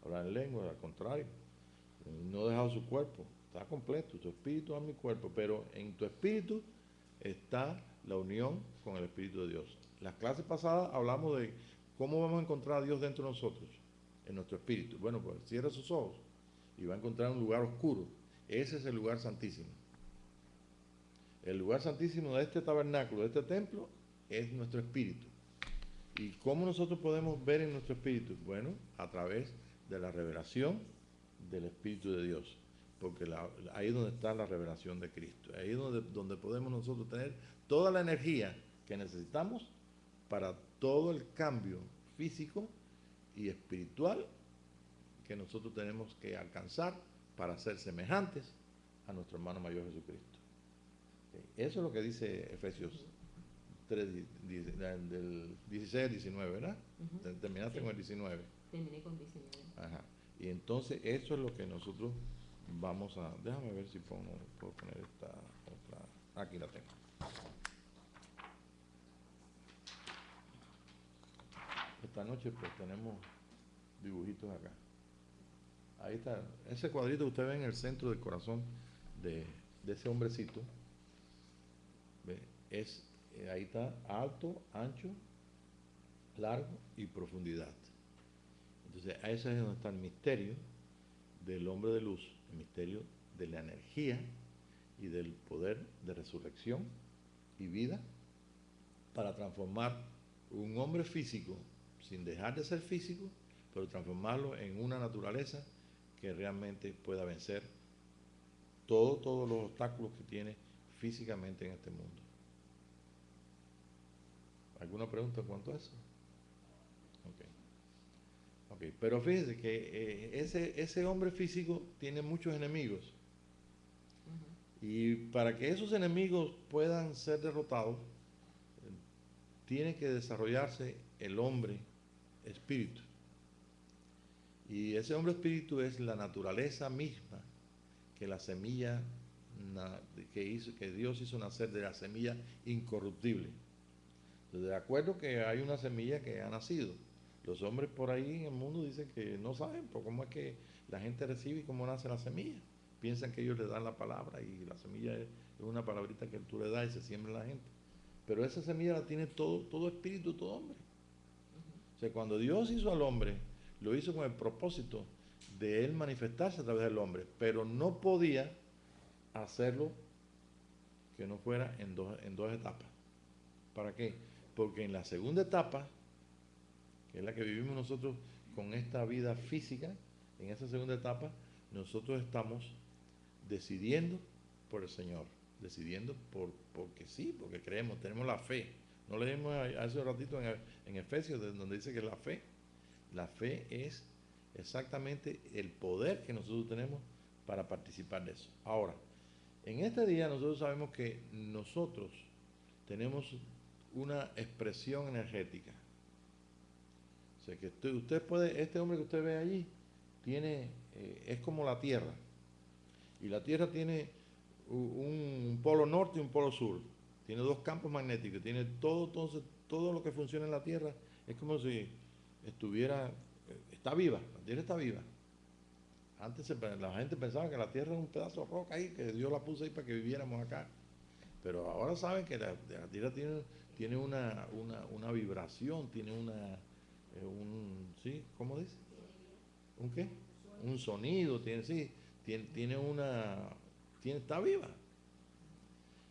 hablar en lengua, al contrario. No ha dejado su cuerpo, está completo, tu espíritu a mi cuerpo, pero en tu espíritu está la unión con el Espíritu de Dios. Las clases pasadas hablamos de cómo vamos a encontrar a Dios dentro de nosotros, en nuestro espíritu. Bueno, pues cierra sus ojos y va a encontrar un lugar oscuro. Ese es el lugar santísimo. El lugar santísimo de este tabernáculo, de este templo, es nuestro espíritu. ¿Y cómo nosotros podemos ver en nuestro espíritu? Bueno, a través de la revelación del Espíritu de Dios, porque ahí es donde está la revelación de Cristo. Ahí es donde podemos nosotros tener toda la energía que necesitamos para todo el cambio físico y espiritual que nosotros tenemos que alcanzar para ser semejantes a nuestro hermano mayor Jesucristo. Eso es lo que dice Efesios 3, del 16 al 19, ¿verdad? Terminaste con el 19. Terminé con 19. Ajá. Y entonces eso es lo que nosotros vamos a... Déjame ver si puedo poner esta otra... Aquí la tengo. Esta noche pues tenemos dibujitos acá. Ahí está. Ese cuadrito que usted ve en el centro del corazón de ese hombrecito. ¿Ve? Ahí está alto, ancho, largo y profundidad. Entonces, a ese es donde está el misterio del hombre de luz, el misterio de la energía y del poder de resurrección y vida para transformar un hombre físico, sin dejar de ser físico, pero transformarlo en una naturaleza que realmente pueda vencer todos los obstáculos que tiene físicamente en este mundo. ¿Alguna pregunta en cuanto a eso? Ok, pero fíjese que ese hombre físico tiene muchos enemigos. Y para que esos enemigos puedan ser derrotados, tiene que desarrollarse el hombre espíritu. Y ese hombre espíritu es la naturaleza misma que la semilla que Dios hizo nacer de la semilla incorruptible. Entonces, de acuerdo que hay una semilla que ha nacido. Los hombres por ahí en el mundo dicen que no saben por cómo es que la gente recibe y cómo nace la semilla. Piensan que ellos le dan la palabra y la semilla es una palabrita que tú le das y se siembra en la gente. Pero esa semilla la tiene todo espíritu, todo hombre. O sea, cuando Dios hizo al hombre, lo hizo con el propósito de él manifestarse a través del hombre, pero no podía hacerlo que no fuera en dos etapas. ¿Para qué? Porque en la segunda etapa, que es la que vivimos nosotros con esta vida física, en esa segunda etapa nosotros estamos decidiendo por el Señor, decidiendo porque sí, porque creemos, tenemos la fe. No leímos hace un ratito en Efesios donde dice que la fe es exactamente el poder que nosotros tenemos para participar de eso. Ahora, en este día nosotros sabemos que nosotros tenemos una expresión energética. O sea que usted puede, este hombre que usted ve allí, es como la Tierra. Y la Tierra tiene un polo norte y un polo sur. Tiene dos campos magnéticos. Tiene entonces, todo lo que funciona en la Tierra es como si está viva. La Tierra está viva. Antes la gente pensaba que la Tierra era un pedazo de roca ahí, que Dios la puso ahí para que viviéramos acá. Pero ahora saben que la Tierra tiene una vibración, tiene ¿sí? ¿Cómo dice? ¿Un qué? Un sonido, está viva.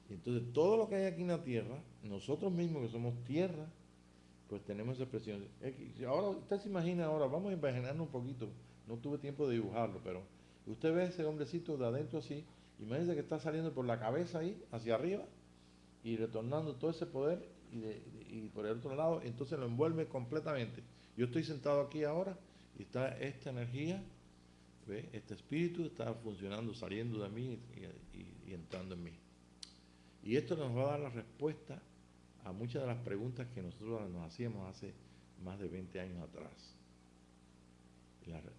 Y entonces todo lo que hay aquí en la Tierra, nosotros mismos que somos tierra, pues tenemos esa expresión. Ahora, usted se imagina ahora, vamos a imaginarnos un poquito, no tuve tiempo de dibujarlo, pero usted ve ese hombrecito de adentro así, imagínese que está saliendo por la cabeza ahí, hacia arriba, y retornando todo ese poder, y por el otro lado, entonces lo envuelve completamente. Yo estoy sentado aquí ahora, y está esta energía, ¿ve? Este espíritu está funcionando, saliendo de mí y entrando en mí. Y esto nos va a dar la respuesta a muchas de las preguntas que nosotros nos hacíamos hace más de 20 años atrás.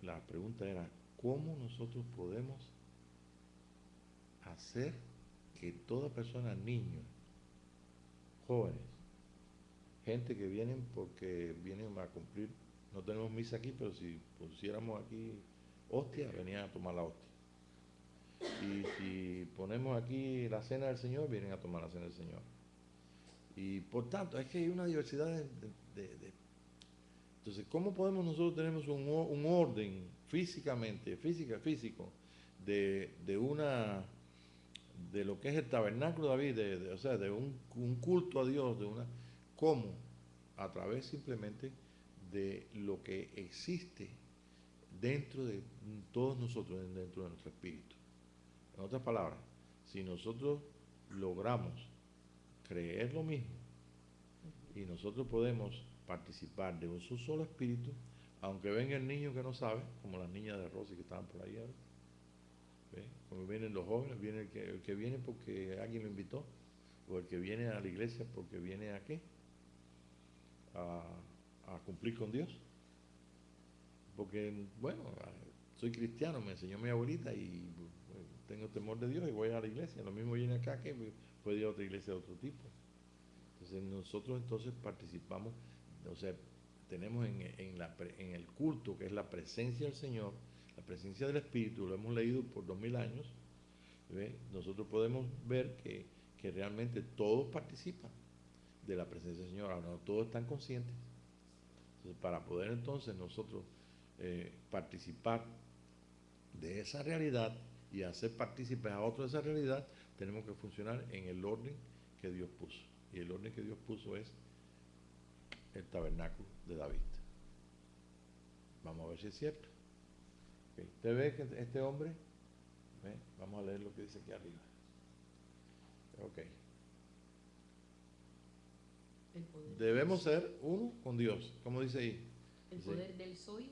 La pregunta era, ¿cómo nosotros podemos hacer que toda persona, niños, jóvenes, gente que vienen porque vienen a cumplir, no tenemos misa aquí, pero si pusiéramos aquí hostia, venían a tomar la hostia. Y si ponemos aquí la cena del Señor, vienen a tomar la cena del Señor. Y por tanto, es que hay una diversidad Entonces, ¿cómo podemos nosotros tener un orden físico, de lo que es el tabernáculo de David, o sea, de un culto a Dios, ¿cómo? A través simplemente de lo que existe dentro de todos nosotros, dentro de nuestro espíritu. En otras palabras, si nosotros logramos creer lo mismo y nosotros podemos participar de un solo espíritu, aunque venga el niño que no sabe, como las niñas de Rosy que estaban por ahí ahora, ¿ve? Como vienen los jóvenes, viene el que viene porque alguien lo invitó, o el que viene a la iglesia porque viene a qué, a cumplir con Dios, porque bueno, soy cristiano, me enseñó mi abuelita y tengo temor de Dios y voy a la iglesia. Lo mismo viene acá que puede ir a otra iglesia de otro tipo. Entonces nosotros participamos, o sea, tenemos en el culto, que es la presencia del Señor, la presencia del Espíritu, lo hemos leído por 2000 años, ¿ve? Nosotros podemos ver que realmente todos participan de la presencia del Señor, ahora no todos están conscientes. Entonces, para poder entonces nosotros participar de esa realidad y hacer partícipes a otros de esa realidad, tenemos que funcionar en el orden que Dios puso. Y el orden que Dios puso es el tabernáculo de David. Vamos a ver si es cierto. Okay. Usted ve que este hombre, ¿ve? Vamos a leer lo que dice aquí arriba. Ok. Debemos ser uno con Dios. ¿Cómo dice ahí? El poder del soy.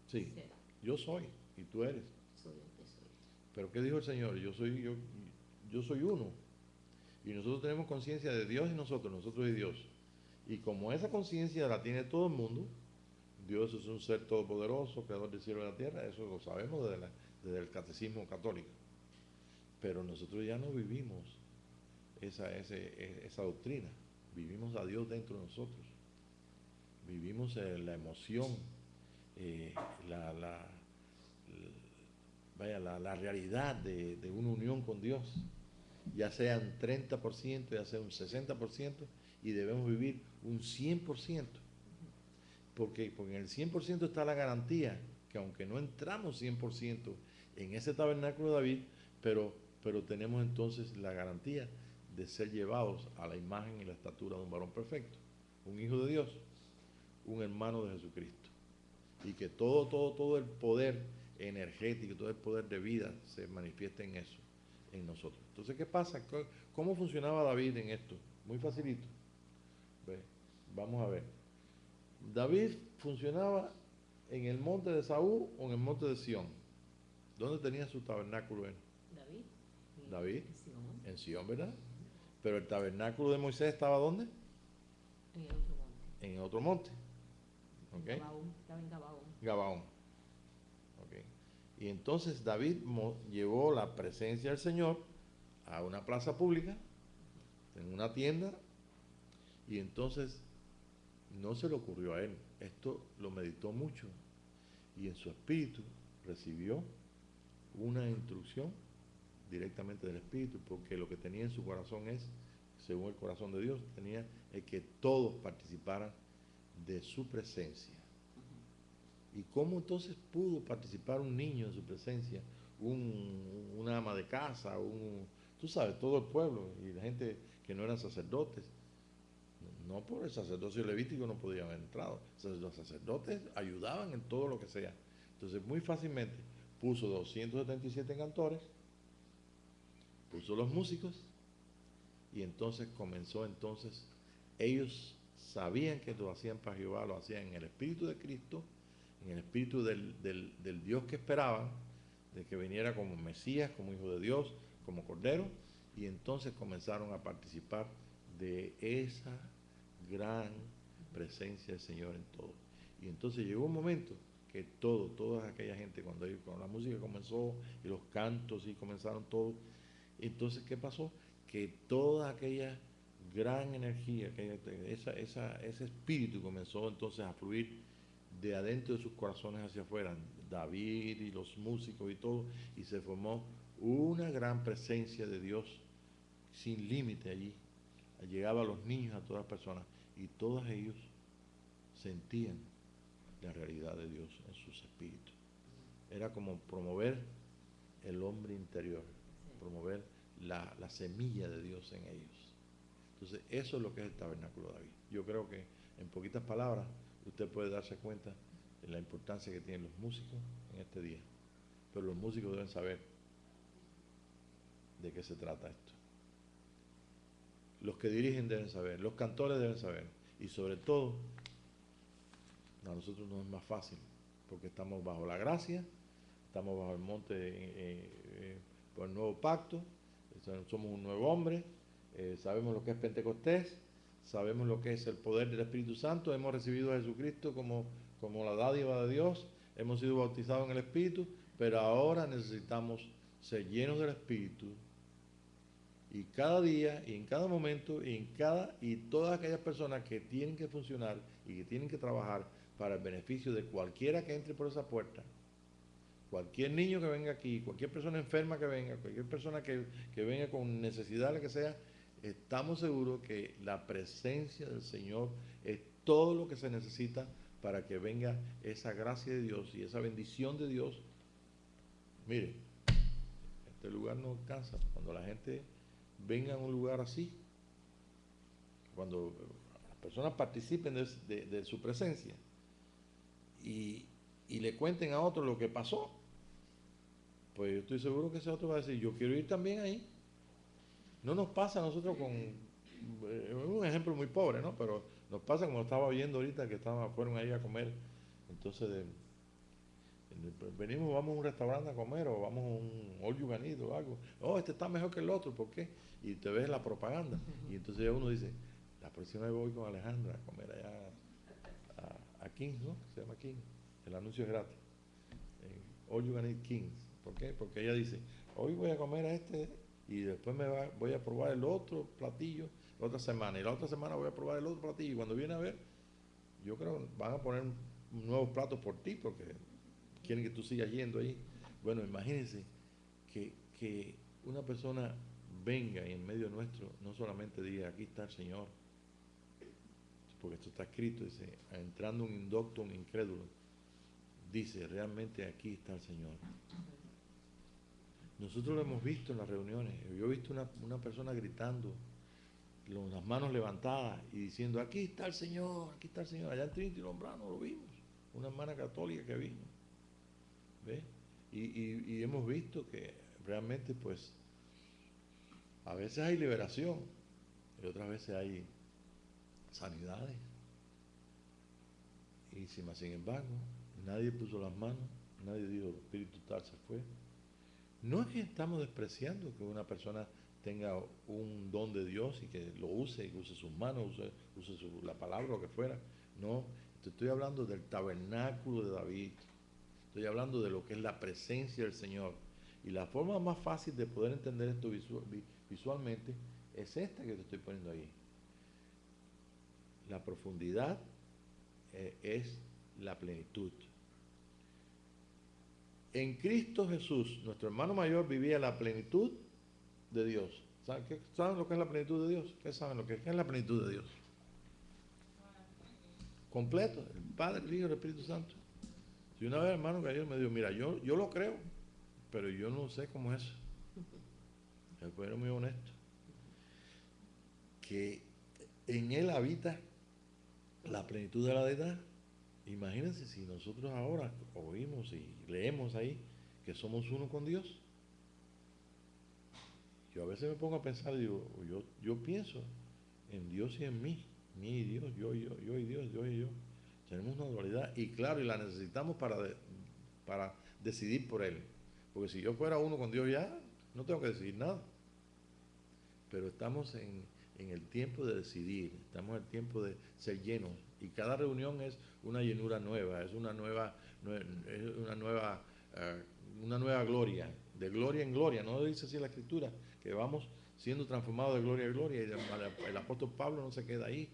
Sí. Será. Yo soy y tú eres. Soy el que soy. Pero ¿qué dijo el Señor? Yo soy uno. Y nosotros tenemos conciencia de Dios y nosotros y Dios. Y como esa conciencia la tiene todo el mundo, Dios es un ser todopoderoso, creador del cielo y de la tierra, eso lo sabemos desde el catecismo católico. Pero nosotros ya no vivimos esa doctrina, vivimos a Dios dentro de nosotros. Vivimos la emoción, la realidad de una unión con Dios, ya sea un 30%, ya sea un 60%, y debemos vivir un 100%. Porque en el 100% está la garantía, que aunque no entramos 100% en ese tabernáculo de David, pero tenemos entonces la garantía de ser llevados a la imagen y la estatura de un varón perfecto, un hijo de Dios, un hermano de Jesucristo. Y que todo el poder energético, todo el poder de vida se manifiesta en eso, en nosotros. Entonces, ¿qué pasa? ¿Cómo funcionaba David en esto? Muy facilito. ¿Ve? Vamos a ver. David funcionaba en el monte de Saúl o en el monte de Sión. ¿Dónde tenía su tabernáculo él? David. David, Sion, en Sión, ¿verdad? Pero el tabernáculo de Moisés estaba ¿dónde? en el otro monte. En otro monte. ¿Ok? Gabaón, estaba en Gabaón. Gabaón. ¿Ok? Y entonces David llevó la presencia del Señor a una plaza pública, en una tienda, y entonces no se le ocurrió a él. Esto lo meditó mucho y en su espíritu recibió una instrucción directamente del Espíritu, porque lo que tenía en su corazón es, según el corazón de Dios, tenía el que todos participaran de su presencia. ¿Y cómo entonces pudo participar un niño en su presencia? Una ama de casa, tú sabes, todo el pueblo y la gente que no eran sacerdotes. No por el sacerdocio levítico no podían haber entrado. Los sacerdotes ayudaban en todo lo que sea. Entonces muy fácilmente puso 277 cantores, puso los músicos y entonces comenzó ellos sabían que lo hacían para Jehová, lo hacían en el Espíritu de Cristo, en el Espíritu del Dios que esperaban, de que viniera como Mesías, como Hijo de Dios, como Cordero, y entonces comenzaron a participar de esa gran presencia del Señor en todo. Y entonces llegó un momento que toda aquella gente, cuando la música comenzó y los cantos y comenzaron todos, entonces ¿qué pasó? Que toda aquella gran energía, ese espíritu comenzó entonces a fluir de adentro de sus corazones hacia afuera, David y los músicos y todo, y se formó una gran presencia de Dios sin límite allí. Llegaba a los niños, a todas las personas, y todos ellos sentían la realidad de Dios en sus espíritus. Era como promover el hombre interior, promover la semilla de Dios en ellos. Entonces, eso es lo que es el tabernáculo de David. Yo creo que, en poquitas palabras, usted puede darse cuenta de la importancia que tienen los músicos en este día. Pero los músicos deben saber de qué se trata esto. Los que dirigen deben saber, los cantores deben saber. Y sobre todo, a nosotros nos es más fácil, porque estamos bajo la gracia, estamos bajo el monte por el nuevo pacto, somos un nuevo hombre, sabemos lo que es Pentecostés, sabemos lo que es el poder del Espíritu Santo, hemos recibido a Jesucristo como la dádiva de Dios, hemos sido bautizados en el Espíritu, pero ahora necesitamos ser llenos del Espíritu, y cada día, y en cada momento, y todas aquellas personas que tienen que funcionar y que tienen que trabajar para el beneficio de cualquiera que entre por esa puerta, cualquier niño que venga aquí, cualquier persona enferma que venga, cualquier persona que venga con necesidad, la que sea, estamos seguros que la presencia del Señor es todo lo que se necesita para que venga esa gracia de Dios y esa bendición de Dios. Mire, este lugar no cansa. Cuando la gente venga a un lugar así, cuando las personas participen de su presencia y le cuenten a otro lo que pasó, pues yo estoy seguro que ese otro va a decir, yo quiero ir también ahí. No nos pasa a nosotros un ejemplo muy pobre, ¿no? Pero nos pasa como estaba viendo ahorita que fueron ahí a comer. Entonces, venimos, vamos a un restaurante a comer o vamos a un all you can eat o algo. Oh, este está mejor que el otro, ¿por qué? Y te ves la propaganda. Y entonces ya uno dice, la próxima vez voy con Alejandra a comer allá a Kings, ¿no? Se llama Kings. El anuncio es gratis. All you can eat Kings. ¿Por qué? Porque ella dice, hoy voy a comer a este y después voy a probar el otro platillo la otra semana. Y la otra semana voy a probar el otro platillo. Y cuando viene a ver, yo creo que van a poner nuevos platos por ti porque quieren que tú sigas yendo ahí. Bueno, imagínense que una persona venga y en medio nuestro no solamente diga, aquí está el Señor, porque esto está escrito, dice, entrando un indocto, un incrédulo, dice, realmente aquí está el Señor. Nosotros lo hemos visto en las reuniones. Yo he visto una persona gritando, con las manos levantadas y diciendo, aquí está el Señor, aquí está el Señor. Allá en Trinity Lombrano lo vimos, una hermana católica que vino. ¿Ves? Y hemos visto que realmente pues a veces hay liberación y otras veces hay sanidades. Y sin embargo, nadie puso las manos, nadie dijo, el espíritu tal se fue. No es que estamos despreciando que una persona tenga un don de Dios y que lo use, que use sus manos, use la palabra, lo que fuera. No, te estoy hablando del tabernáculo de David. Estoy hablando de lo que es la presencia del Señor. Y la forma más fácil de poder entender esto visualmente es esta que te estoy poniendo ahí. La profundidad es la plenitud. En Cristo Jesús, nuestro hermano mayor vivía la plenitud de Dios. ¿Saben lo que es la plenitud de Dios? ¿Qué saben lo que es la plenitud de Dios? Completo, el Padre, el Hijo y el Espíritu Santo. Si una vez hermano cayó me dijo, mira, yo lo creo, pero yo no sé cómo es eso. Él fue muy honesto. Que en Él habita la plenitud de la deidad. Imagínense si nosotros ahora oímos y leemos ahí que somos uno con Dios. Yo a veces me pongo a pensar, digo, yo pienso en Dios y en mí y Dios, yo y Dios, yo y yo. Tenemos una dualidad y claro, y la necesitamos para decidir por Él. Porque si yo fuera uno con Dios ya, no tengo que decidir nada. Pero estamos en el tiempo de decidir, estamos en el tiempo de ser llenos. Y cada reunión es una llenura nueva, es una nueva gloria, de gloria en gloria. ¿No dice así la Escritura? Que vamos siendo transformados de gloria en gloria. Y el apóstol Pablo no se queda ahí.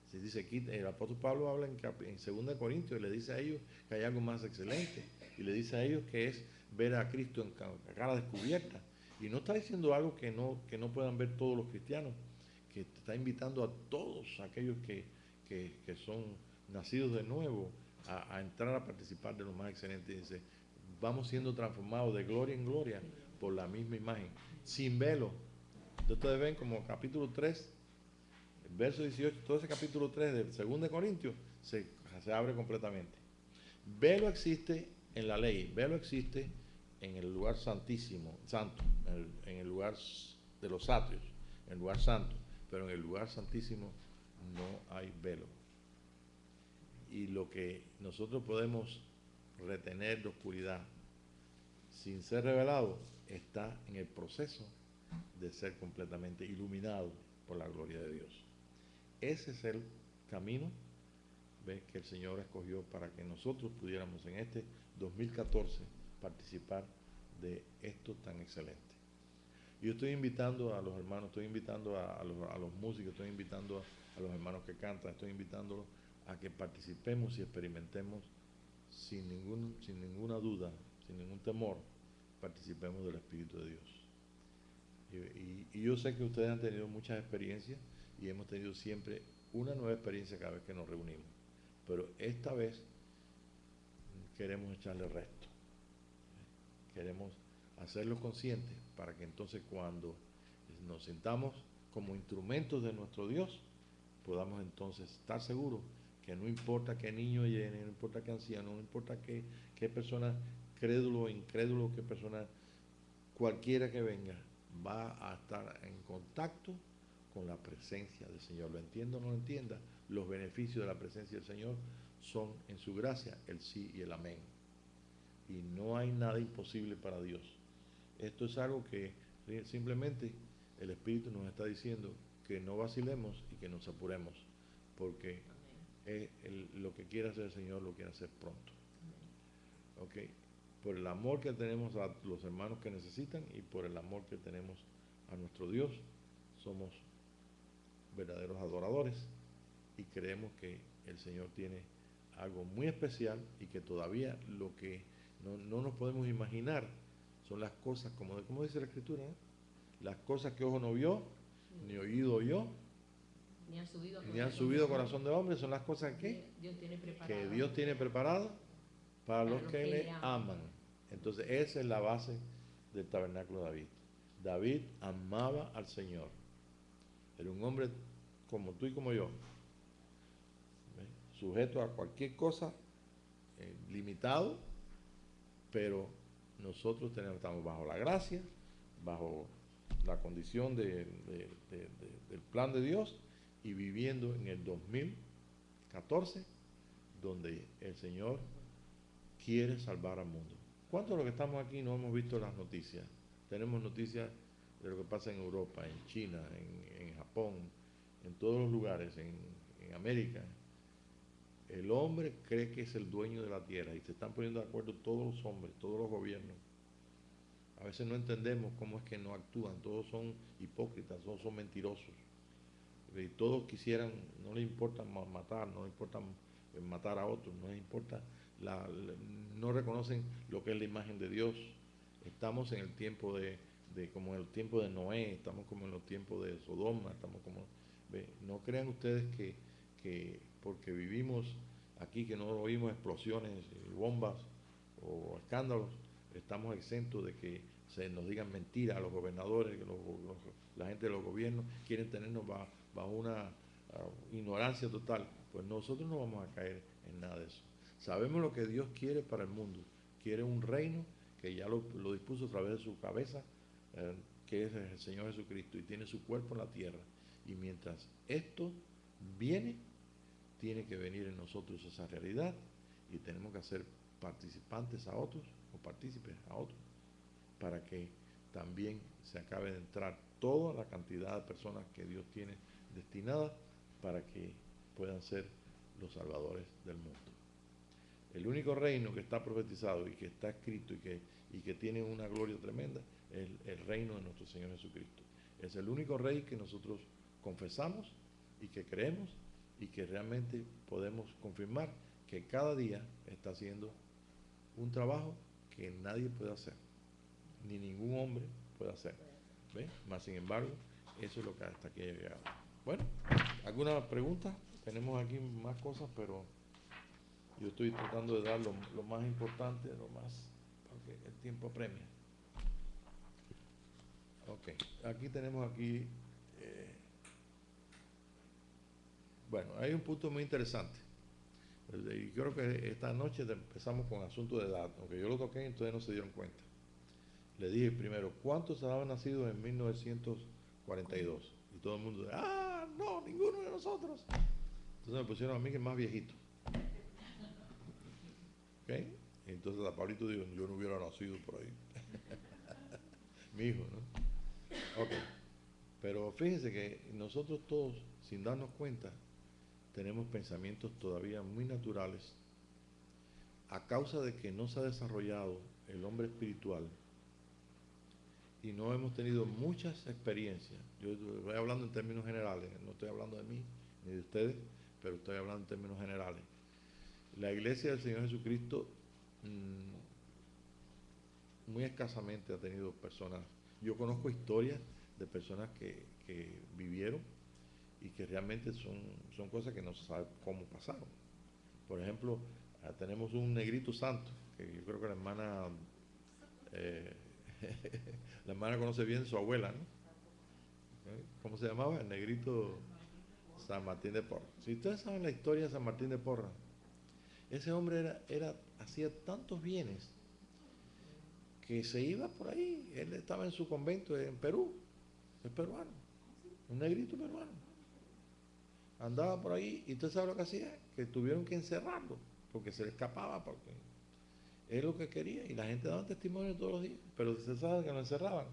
Se dice aquí, el apóstol Pablo habla en 2 Corintios y le dice a ellos que hay algo más excelente. Y le dice a ellos que es ver a Cristo en cara descubierta. Y no está diciendo algo que no puedan ver todos los cristianos, que está invitando a todos aquellos que son nacidos de nuevo a entrar a participar de lo más excelente. Dice, vamos siendo transformados de gloria en gloria por la misma imagen, sin velo. Ustedes ven como capítulo 3, el verso 18, todo ese capítulo 3 del 2 Corintios se abre completamente. Velo existe en la ley, velo existe en el lugar santísimo, santo, en el lugar de los atrios, en el lugar santo, pero en el lugar santísimo no hay velo. Y lo que nosotros podemos retener de oscuridad sin ser revelado está en el proceso de ser completamente iluminado por la gloria de Dios. Ese es el camino, ¿ves?, que el Señor escogió para que nosotros pudiéramos en este 2014 participar de esto tan excelente. Yo estoy invitando a los hermanos, estoy invitando a los músicos, estoy invitando a los hermanos que cantan, estoy invitándolos a que participemos y experimentemos sin ninguna duda, sin ningún temor, participemos del Espíritu de Dios. Y yo sé que ustedes han tenido muchas experiencias y hemos tenido siempre una nueva experiencia cada vez que nos reunimos. Pero esta vez queremos echarle resto. Queremos hacerlo consciente para que entonces cuando nos sintamos como instrumentos de nuestro Dios, podamos entonces estar seguros que no importa qué niño llene, no importa qué anciano, no importa qué persona crédulo o incrédulo, qué persona cualquiera que venga, va a estar en contacto con la presencia del Señor. Lo entienda o no lo entienda, los beneficios de la presencia del Señor son en su gracia el sí y el amén. Y no hay nada imposible para Dios. Esto es algo que simplemente el Espíritu nos está diciendo que no vacilemos y que nos apuremos, porque lo que quiere hacer el Señor lo quiere hacer pronto. ¿Ok? Por el amor que tenemos a los hermanos que necesitan y por el amor que tenemos a nuestro Dios, somos verdaderos adoradores y creemos que el Señor tiene algo muy especial y que todavía lo que no nos podemos imaginar son las cosas, como dice la Escritura, ¿eh? Las cosas que ojo no vio, ni oído oyó, ni han subido a corazón de hombre, son las cosas que Dios tiene preparado para los que le aman. Entonces esa es la base del tabernáculo de David. David amaba al Señor. Era un hombre como tú y como yo, sujeto a cualquier cosa, limitado, pero nosotros estamos bajo la gracia, bajo la condición del plan de Dios y viviendo en el 2014, donde el Señor quiere salvar al mundo. ¿Cuántos de los que estamos aquí no hemos visto las noticias? Tenemos noticias de lo que pasa en Europa, en China, en Japón, en todos los lugares, en América. El hombre cree que es el dueño de la tierra y se están poniendo de acuerdo todos los hombres, todos los gobiernos. A veces no entendemos cómo es que no actúan, todos son hipócritas, todos son mentirosos. Y todos quisieran, no les importa matar, no les importa matar a otros, no les importa, no reconocen lo que es la imagen de Dios. Estamos en el tiempo como en el tiempo de Noé, estamos como en los tiempos de Sodoma, estamos como, no crean ustedes que porque vivimos aquí, que no oímos explosiones, bombas o escándalos, estamos exentos de que se nos digan mentiras a los gobernadores, que la gente de los gobiernos quieren tenernos bajo una ignorancia total. Pues nosotros no vamos a caer en nada de eso. Sabemos lo que Dios quiere para el mundo. Quiere un reino que ya lo dispuso a través de su cabeza, que es el Señor Jesucristo, y tiene su cuerpo en la tierra. Y mientras esto viene, tiene que venir en nosotros esa realidad y tenemos que hacer participantes a otros o partícipes a otros para que también se acabe de entrar toda la cantidad de personas que Dios tiene destinadas para que puedan ser los salvadores del mundo. El único reino que está profetizado y que está escrito y que tiene una gloria tremenda es el reino de nuestro Señor Jesucristo. Es el único rey que nosotros confesamos y que creemos y que realmente podemos confirmar que cada día está haciendo un trabajo que nadie puede hacer, ni ningún hombre puede hacer. ¿Ve? Más sin embargo, eso es lo que hasta aquí ha llegado. Bueno, ¿alguna pregunta? Tenemos aquí más cosas, pero yo estoy tratando de dar lo más importante, porque el tiempo apremia. Ok, aquí tenemos bueno, hay un punto muy interesante. Y creo que esta noche empezamos con asunto de edad, aunque yo lo toqué y ustedes no se dieron cuenta. Le dije primero, ¿cuántos habían nacido en 1942? Y todo el mundo, no, ninguno de nosotros. Entonces me pusieron a mí que es más viejito. ¿Ok? Entonces a Pablito dijo, yo no hubiera nacido por ahí. Mi hijo, ¿no? Ok. Pero fíjense que nosotros todos, sin darnos cuenta, tenemos pensamientos todavía muy naturales a causa de que no se ha desarrollado el hombre espiritual y no hemos tenido muchas experiencias. Yo voy hablando en términos generales, no estoy hablando de mí ni de ustedes, pero estoy hablando en términos generales. La iglesia del Señor Jesucristo muy escasamente ha tenido personas. Yo conozco historias de personas que vivieron y que realmente son cosas que no se sabe cómo pasaron. Por ejemplo, tenemos un negrito santo, que yo creo que la hermana la hermana conoce bien su abuela, ¿no? ¿Cómo se llamaba? El negrito San Martín de Porra. Si ustedes saben la historia de San Martín de Porra, ese hombre hacía tantos bienes que se iba por ahí. Él estaba en su convento en Perú, es peruano, un negrito peruano. Andaba por ahí y usted sabe lo que hacía, que tuvieron que encerrarlo porque se le escapaba, porque es lo que quería y la gente daba testimonio todos los días, pero se sabe que lo encerraban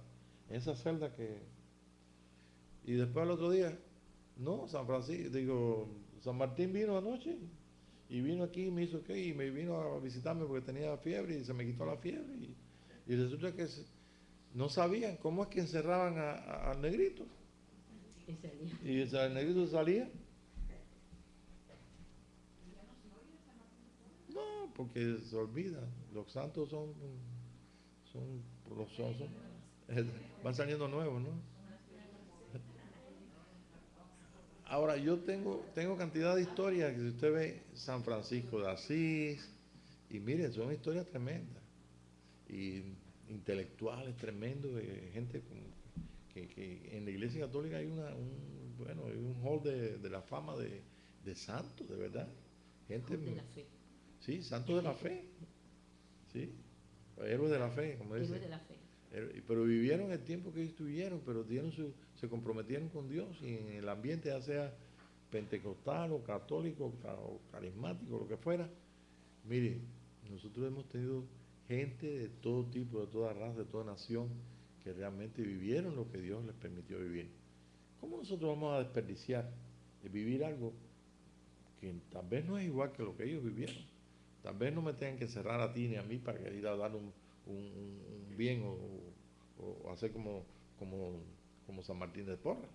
en esa celda y después al otro día, no, San Martín vino anoche y vino aquí y me hizo qué y me vino a visitarme porque tenía fiebre y se me quitó la fiebre y resulta que no sabían cómo es que encerraban al negrito y el negrito salía. No, porque se olvida. Los santos van saliendo nuevos, ¿no? Ahora, yo tengo cantidad de historias que si usted ve San Francisco de Asís, y miren, son historias tremendas, y intelectuales tremendos, de gente que en la Iglesia Católica hay hay un hall de la fama de santos, de verdad. Gente, de la fe. sí, santos de la fe, ¿sí? héroes de la fe, como Héroes dice. de la fe. Pero vivieron el tiempo que ellos tuvieron, pero se comprometieron con Dios y en el ambiente, ya sea pentecostal o católico o carismático, lo que fuera. Mire, nosotros hemos tenido gente de todo tipo, de toda raza, de toda nación, que realmente vivieron lo que Dios les permitió vivir. ¿Cómo nosotros vamos a desperdiciar de vivir algo que tal vez no es igual que lo que ellos vivieron? Tal vez no me tengan que cerrar a ti ni a mí para ir a dar un bien o hacer como San Martín de Porres.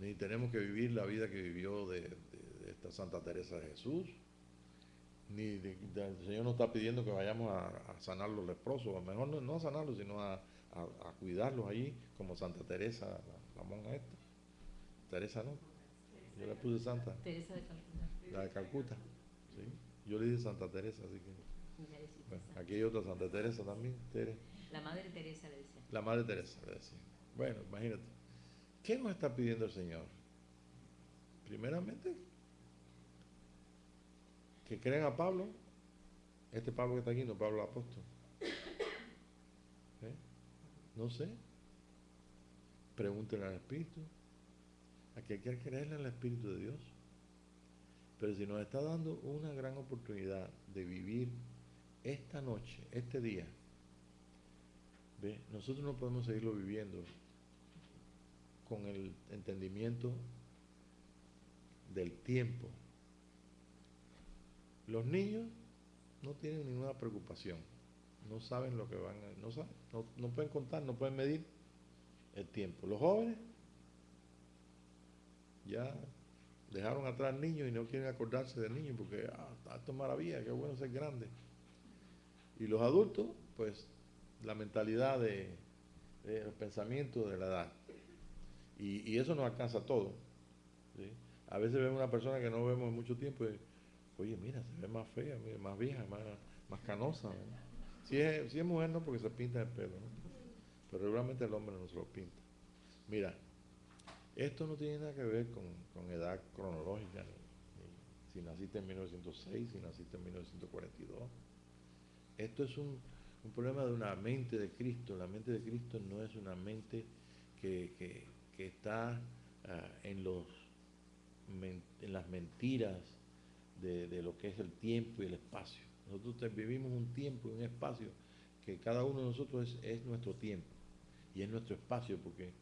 Ni tenemos que vivir la vida que vivió de esta Santa Teresa de Jesús. El Señor nos está pidiendo que vayamos a sanar los leprosos, a lo mejor no a sanarlos, sino a cuidarlos allí, como Santa Teresa, la monja esta. Teresa no, yo le puse Santa. Teresa de Calcuta. La de Calcuta, ¿sí? Yo le dije Santa Teresa, así que... Bueno, aquí hay otra Santa Teresa también, La Madre Teresa le decía. La Madre Teresa le decía. Bueno, imagínate. ¿Qué nos está pidiendo el Señor? Primeramente, que crean a Pablo. Este Pablo que está aquí, no Pablo el apóstol. No sé. Pregúntenle al Espíritu. Aquí hay que creerle al Espíritu de Dios. Pero si nos está dando una gran oportunidad de vivir esta noche, este día, ¿ve? Nosotros no podemos seguirlo viviendo con el entendimiento del tiempo. Los niños no tienen ninguna preocupación, no saben lo que van a, no saben, no pueden contar, no pueden medir el tiempo. Los jóvenes ya dejaron atrás al niño y no quieren acordarse del niño porque esto es maravilla, qué bueno ser grande. Y los adultos, pues la mentalidad de los pensamientos de la edad. Y eso nos alcanza todo, ¿sí? A veces vemos una persona que no vemos en mucho tiempo y, oye, mira, se ve más fea, mira, más vieja, más canosa, ¿no? Si es mujer no, porque se pinta el pelo, ¿no? Pero regularmente el hombre no se lo pinta. Mira, esto no tiene nada que ver con edad cronológica, si naciste en 1906, si naciste en 1942. Esto es un problema de una mente de Cristo. La mente de Cristo no es una mente que está en las mentiras de lo que es el tiempo y el espacio. Nosotros vivimos un tiempo y un espacio que cada uno de nosotros es nuestro tiempo y es nuestro espacio, porque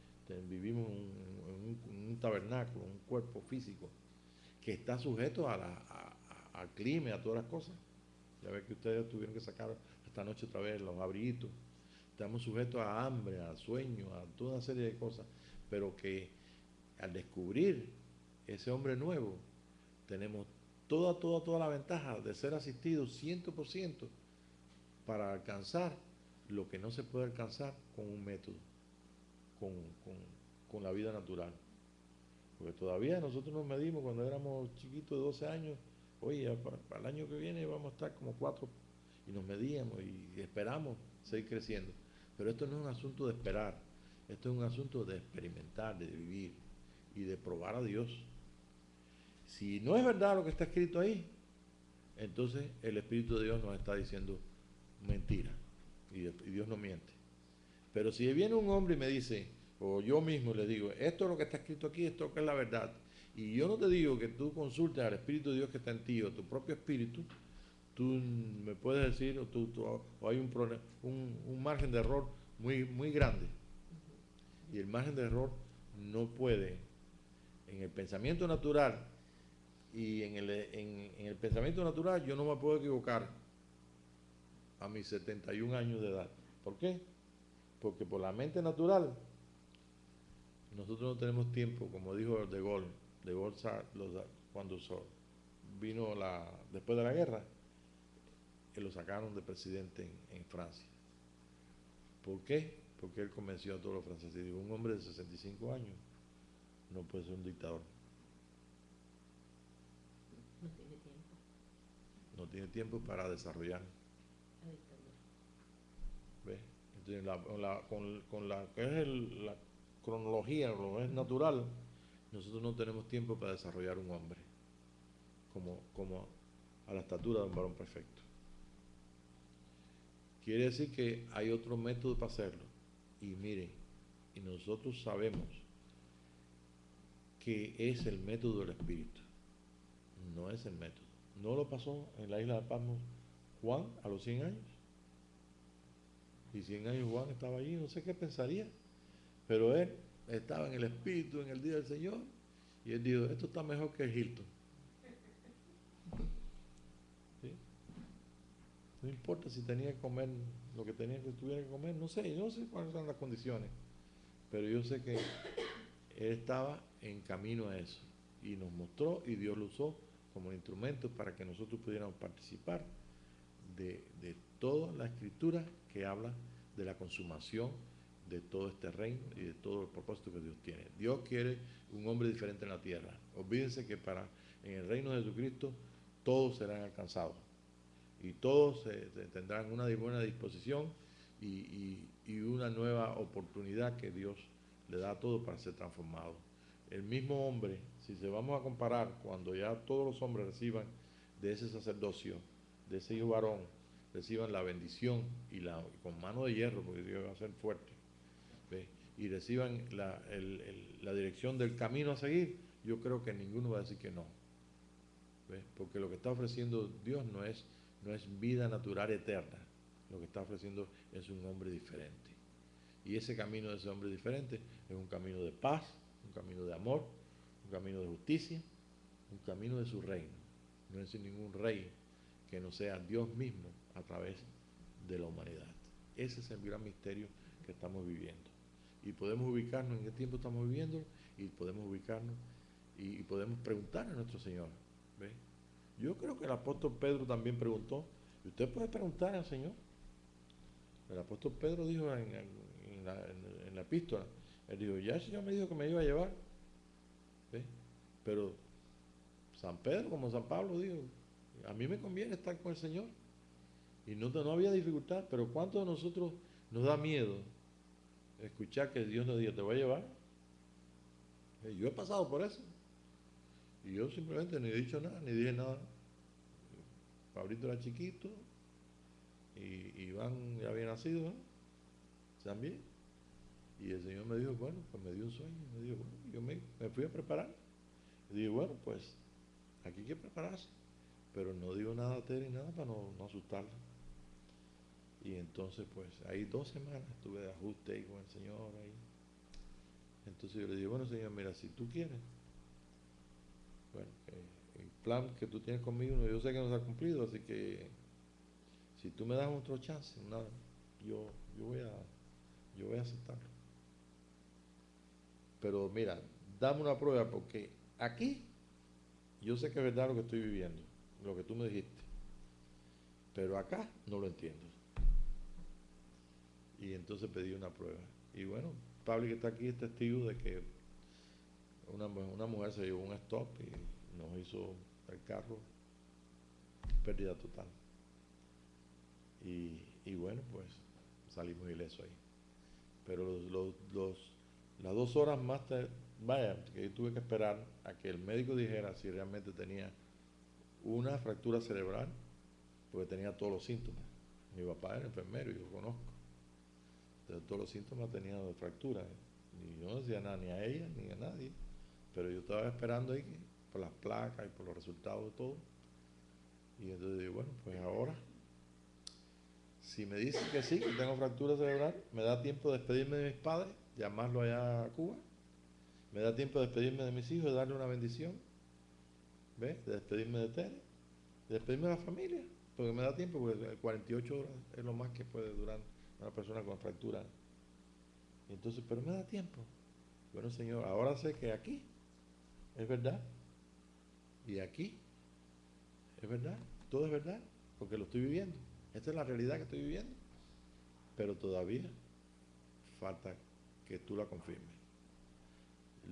vivimos en un tabernáculo, un cuerpo físico que está sujeto al clima, a todas las cosas. Ya ves que ustedes tuvieron que sacar esta noche otra vez los abriguitos. Estamos sujetos a hambre, a sueño, a toda una serie de cosas, pero que al descubrir ese hombre nuevo, tenemos toda la ventaja de ser asistidos 100% para alcanzar lo que no se puede alcanzar con un método, con la vida natural. Porque todavía nosotros nos medimos cuando éramos chiquitos de 12 años, oye, para el año que viene vamos a estar como 4, y nos medíamos y esperamos seguir creciendo. Pero esto no es un asunto de esperar, esto es un asunto de experimentar, de vivir y de probar a Dios. Si no es verdad lo que está escrito ahí, entonces el Espíritu de Dios nos está diciendo mentira, y Dios no miente. Pero si viene un hombre y me dice, o yo mismo le digo, esto es lo que está escrito aquí, esto es lo que es la verdad, y yo no te digo que tú consultes al Espíritu de Dios que está en ti o tu propio espíritu, tú me puedes decir, o hay un margen de error muy grande. Y el margen de error no puede, en el pensamiento natural, y en el pensamiento natural yo no me puedo equivocar a mis 71 años de edad. ¿Por qué? Porque por la mente natural nosotros no tenemos tiempo, como dijo De Gaulle cuando vino después de la guerra, que lo sacaron de presidente en Francia. ¿Por qué? Porque él convenció a todos los franceses y dijo, un hombre de 65 años no puede ser un dictador. No tiene tiempo. No tiene tiempo para desarrollar. La dictadura. ¿Ves? Entonces, con la que es la cronología, lo que es natural, nosotros no tenemos tiempo para desarrollar un hombre como a la estatura de un varón perfecto. Quiere decir que hay otro método para hacerlo. Y miren, y nosotros sabemos que es el método del Espíritu. No es el método. ¿No lo pasó en la isla de Patmos Juan a los 100 años? Y 100 años Juan estaba allí, no sé qué pensaría. Pero él estaba en el Espíritu en el día del Señor y él dijo, esto está mejor que el Hilton. ¿Sí? No importa si tenía que comer lo que tenía que tuviera que comer, no sé, yo no sé cuáles son las condiciones, pero yo sé que él estaba en camino a eso y nos mostró y Dios lo usó como instrumento para que nosotros pudiéramos participar de toda la escritura que habla de la consumación de todo este reino y de todo el propósito que Dios tiene. Dios quiere un hombre diferente en la tierra. Olvídense que en el reino de Jesucristo todos serán alcanzados y todos tendrán una buena disposición y una nueva oportunidad que Dios le da a todos para ser transformados. El mismo hombre, si se vamos a comparar, cuando ya todos los hombres reciban de ese sacerdocio, de ese hijo varón, reciban la bendición y con mano de hierro, porque Dios va a ser fuerte, ¿ve? Y reciban la dirección del camino a seguir, yo creo que ninguno va a decir que no, ¿ve? Porque lo que está ofreciendo Dios no es vida natural eterna, lo que está ofreciendo es un hombre diferente. Y ese camino de ese hombre diferente es un camino de paz, un camino de amor, un camino de justicia, un camino de su reino. No es ningún rey que no sea Dios mismo a través de la humanidad. Ese es el gran misterio que estamos viviendo. Y podemos ubicarnos en qué tiempo estamos viviendo y podemos ubicarnos y podemos preguntar a nuestro Señor. ¿Ve? Yo creo que el apóstol Pedro también preguntó, y usted puede preguntar al Señor. El apóstol Pedro dijo en la epístola, él dijo, ya el Señor me dijo que me iba a llevar. ¿Ve? Pero San Pedro, como San Pablo, dijo, a mí me conviene estar con el Señor. Y no había dificultad, pero ¿cuántos de nosotros nos da miedo escuchar que Dios nos diga, te voy a llevar? Yo he pasado por eso. Y yo simplemente ni he dicho nada, ni dije nada. Pablito era chiquito, y Iván ya había nacido, ¿no? También. Y el Señor me dijo, bueno, pues me dio un sueño. Me dijo, bueno, yo me fui a preparar. Y dije, bueno, pues aquí hay que prepararse. Pero no digo nada a Tere ni nada para no asustarla. Y entonces, pues, ahí 2 semanas estuve de ajuste ahí con el Señor ahí. Entonces yo le dije, bueno, Señor, mira, si tú quieres, bueno, el plan que tú tienes conmigo, yo sé que no se ha cumplido, así que si tú me das otro chance, nada, yo voy a aceptarlo. Pero mira, dame una prueba, porque aquí yo sé que es verdad lo que estoy viviendo, lo que tú me dijiste, pero acá no lo entiendo. Y entonces pedí una prueba. Y bueno, Pablo, que está aquí, es testigo de que una mujer se llevó un stop y nos hizo el carro pérdida total. Y bueno, pues salimos ilesos ahí. Pero las 2 horas más vaya, que yo tuve que esperar a que el médico dijera si realmente tenía una fractura cerebral, porque tenía todos los síntomas. Mi papá era enfermero y yo conozco. Entonces, todos los síntomas tenía de fractura. Y yo no decía nada ni a ella ni a nadie. Pero yo estaba esperando ahí por las placas y por los resultados de todo. Y entonces digo, bueno, pues ahora, si me dicen que sí, que tengo fractura cerebral, me da tiempo de despedirme de mis padres, llamarlo allá a Cuba, me da tiempo de despedirme de mis hijos, de darle una bendición, ¿ves? De despedirme de Tere, de despedirme de la familia, porque me da tiempo, porque 48 horas es lo más que puede durar una persona con fractura. Y entonces, pero me da tiempo. Bueno, Señor, ahora sé que aquí es verdad, y aquí es verdad, todo es verdad, porque lo estoy viviendo. Esta es la realidad que estoy viviendo, pero todavía falta que tú la confirmes.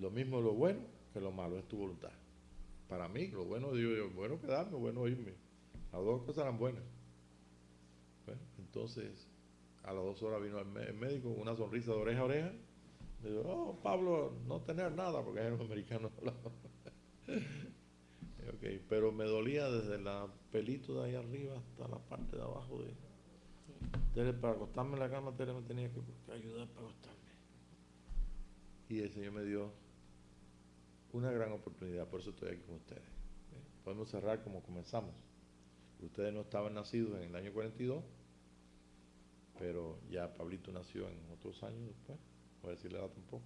Lo mismo lo bueno que lo malo, es tu voluntad. Para mí, lo bueno, digo yo, bueno quedarme, bueno irme. Las 2 cosas eran buenas. Bueno, entonces, a las 2 horas vino el médico con una sonrisa de oreja a oreja. Me dijo, oh, Pablo, no tener nada, porque era un americano. Okay, pero me dolía desde la pelito de ahí arriba hasta la parte de abajo Tere, para acostarme en la cama, Tere me tenía que ayudar para acostarme. Y el Señor me dio una gran oportunidad, por eso estoy aquí con ustedes. Podemos cerrar como comenzamos. Ustedes no estaban nacidos en el año 42, pero ya Pablito nació en otros años después, no voy a decirle nada tampoco.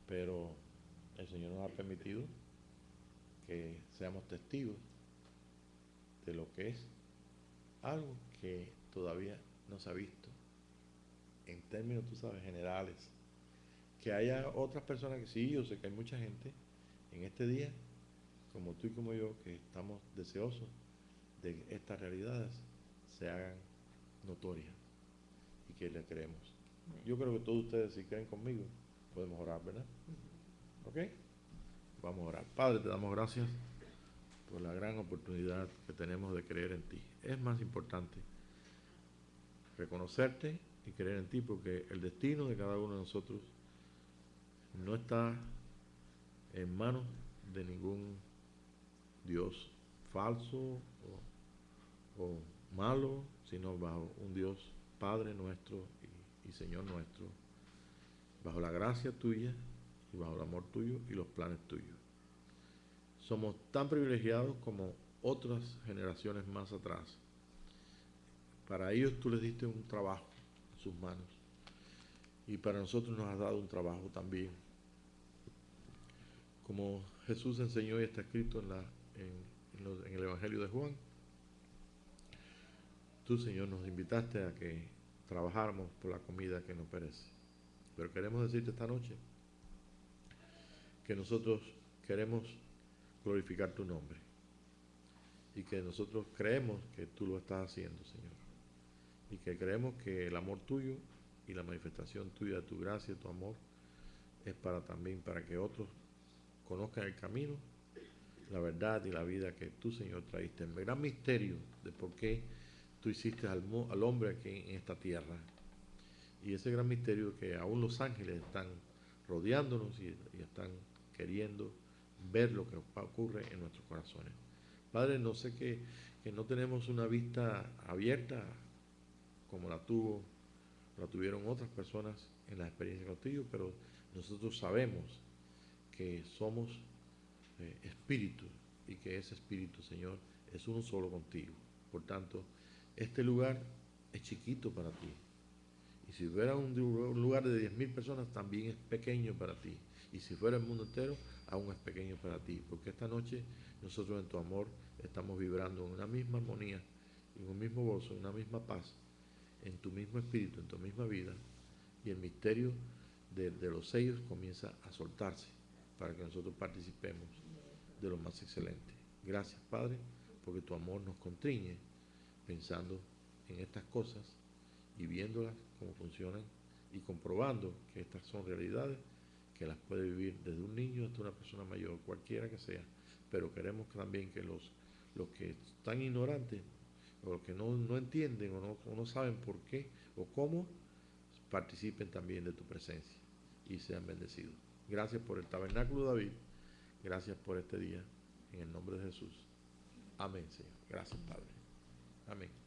Pero el Señor nos ha permitido que seamos testigos de lo que es algo que todavía no se ha visto en términos, tú sabes, generales. Que haya otras personas que sí, yo sé que hay mucha gente en este día, como tú y como yo, que estamos deseosos de que estas realidades se hagan notorias y que le creemos. Yo creo que todos ustedes, si creen conmigo, podemos orar, ¿verdad? ¿Ok? Vamos a orar. Padre, te damos gracias por la gran oportunidad que tenemos de creer en ti. Es más importante reconocerte y creer en ti, porque el destino de cada uno de nosotros no está en manos de ningún Dios falso o malo, sino bajo un Dios Padre nuestro y Señor nuestro, bajo la gracia tuya y bajo el amor tuyo y los planes tuyos. Somos tan privilegiados como otras generaciones más atrás. Para ellos tú les diste un trabajo en sus manos y para nosotros nos has dado un trabajo también. Como Jesús enseñó y está escrito en el Evangelio de Juan, tú, Señor, nos invitaste a que trabajáramos por la comida que no perece. Pero queremos decirte esta noche que nosotros queremos glorificar tu nombre y que nosotros creemos que tú lo estás haciendo, Señor, y que creemos que el amor tuyo y la manifestación tuya de tu gracia y tu amor es también para que otros conozcan el camino, la verdad y la vida que tú, Señor, traíste. El gran misterio de por qué tú hiciste al hombre aquí en esta tierra. Y ese gran misterio que aún los ángeles están rodeándonos y están queriendo ver lo que ocurre en nuestros corazones. Padre, no sé que no tenemos una vista abierta como la tuvieron otras personas en la experiencia contigo, pero nosotros sabemos que somos espíritu y que ese espíritu, Señor, es uno solo contigo. Por tanto, este lugar es chiquito para ti. Y si fuera un lugar de 10,000 personas, también es pequeño para ti. Y si fuera el mundo entero, aún es pequeño para ti. Porque esta noche nosotros en tu amor estamos vibrando en una misma armonía, en un mismo gozo, en una misma paz, en tu mismo espíritu, en tu misma vida. Y el misterio de los sellos comienza a soltarse para que nosotros participemos de lo más excelente. Gracias, Padre, porque tu amor nos constriñe pensando en estas cosas y viéndolas cómo funcionan y comprobando que estas son realidades que las puede vivir desde un niño hasta una persona mayor, cualquiera que sea. Pero queremos también que los que están ignorantes o los que no entienden o no saben por qué o cómo, participen también de tu presencia y sean bendecidos. Gracias por el tabernáculo de David. Gracias por este día. En el nombre de Jesús. Amén, Señor. Gracias, Padre. Amén.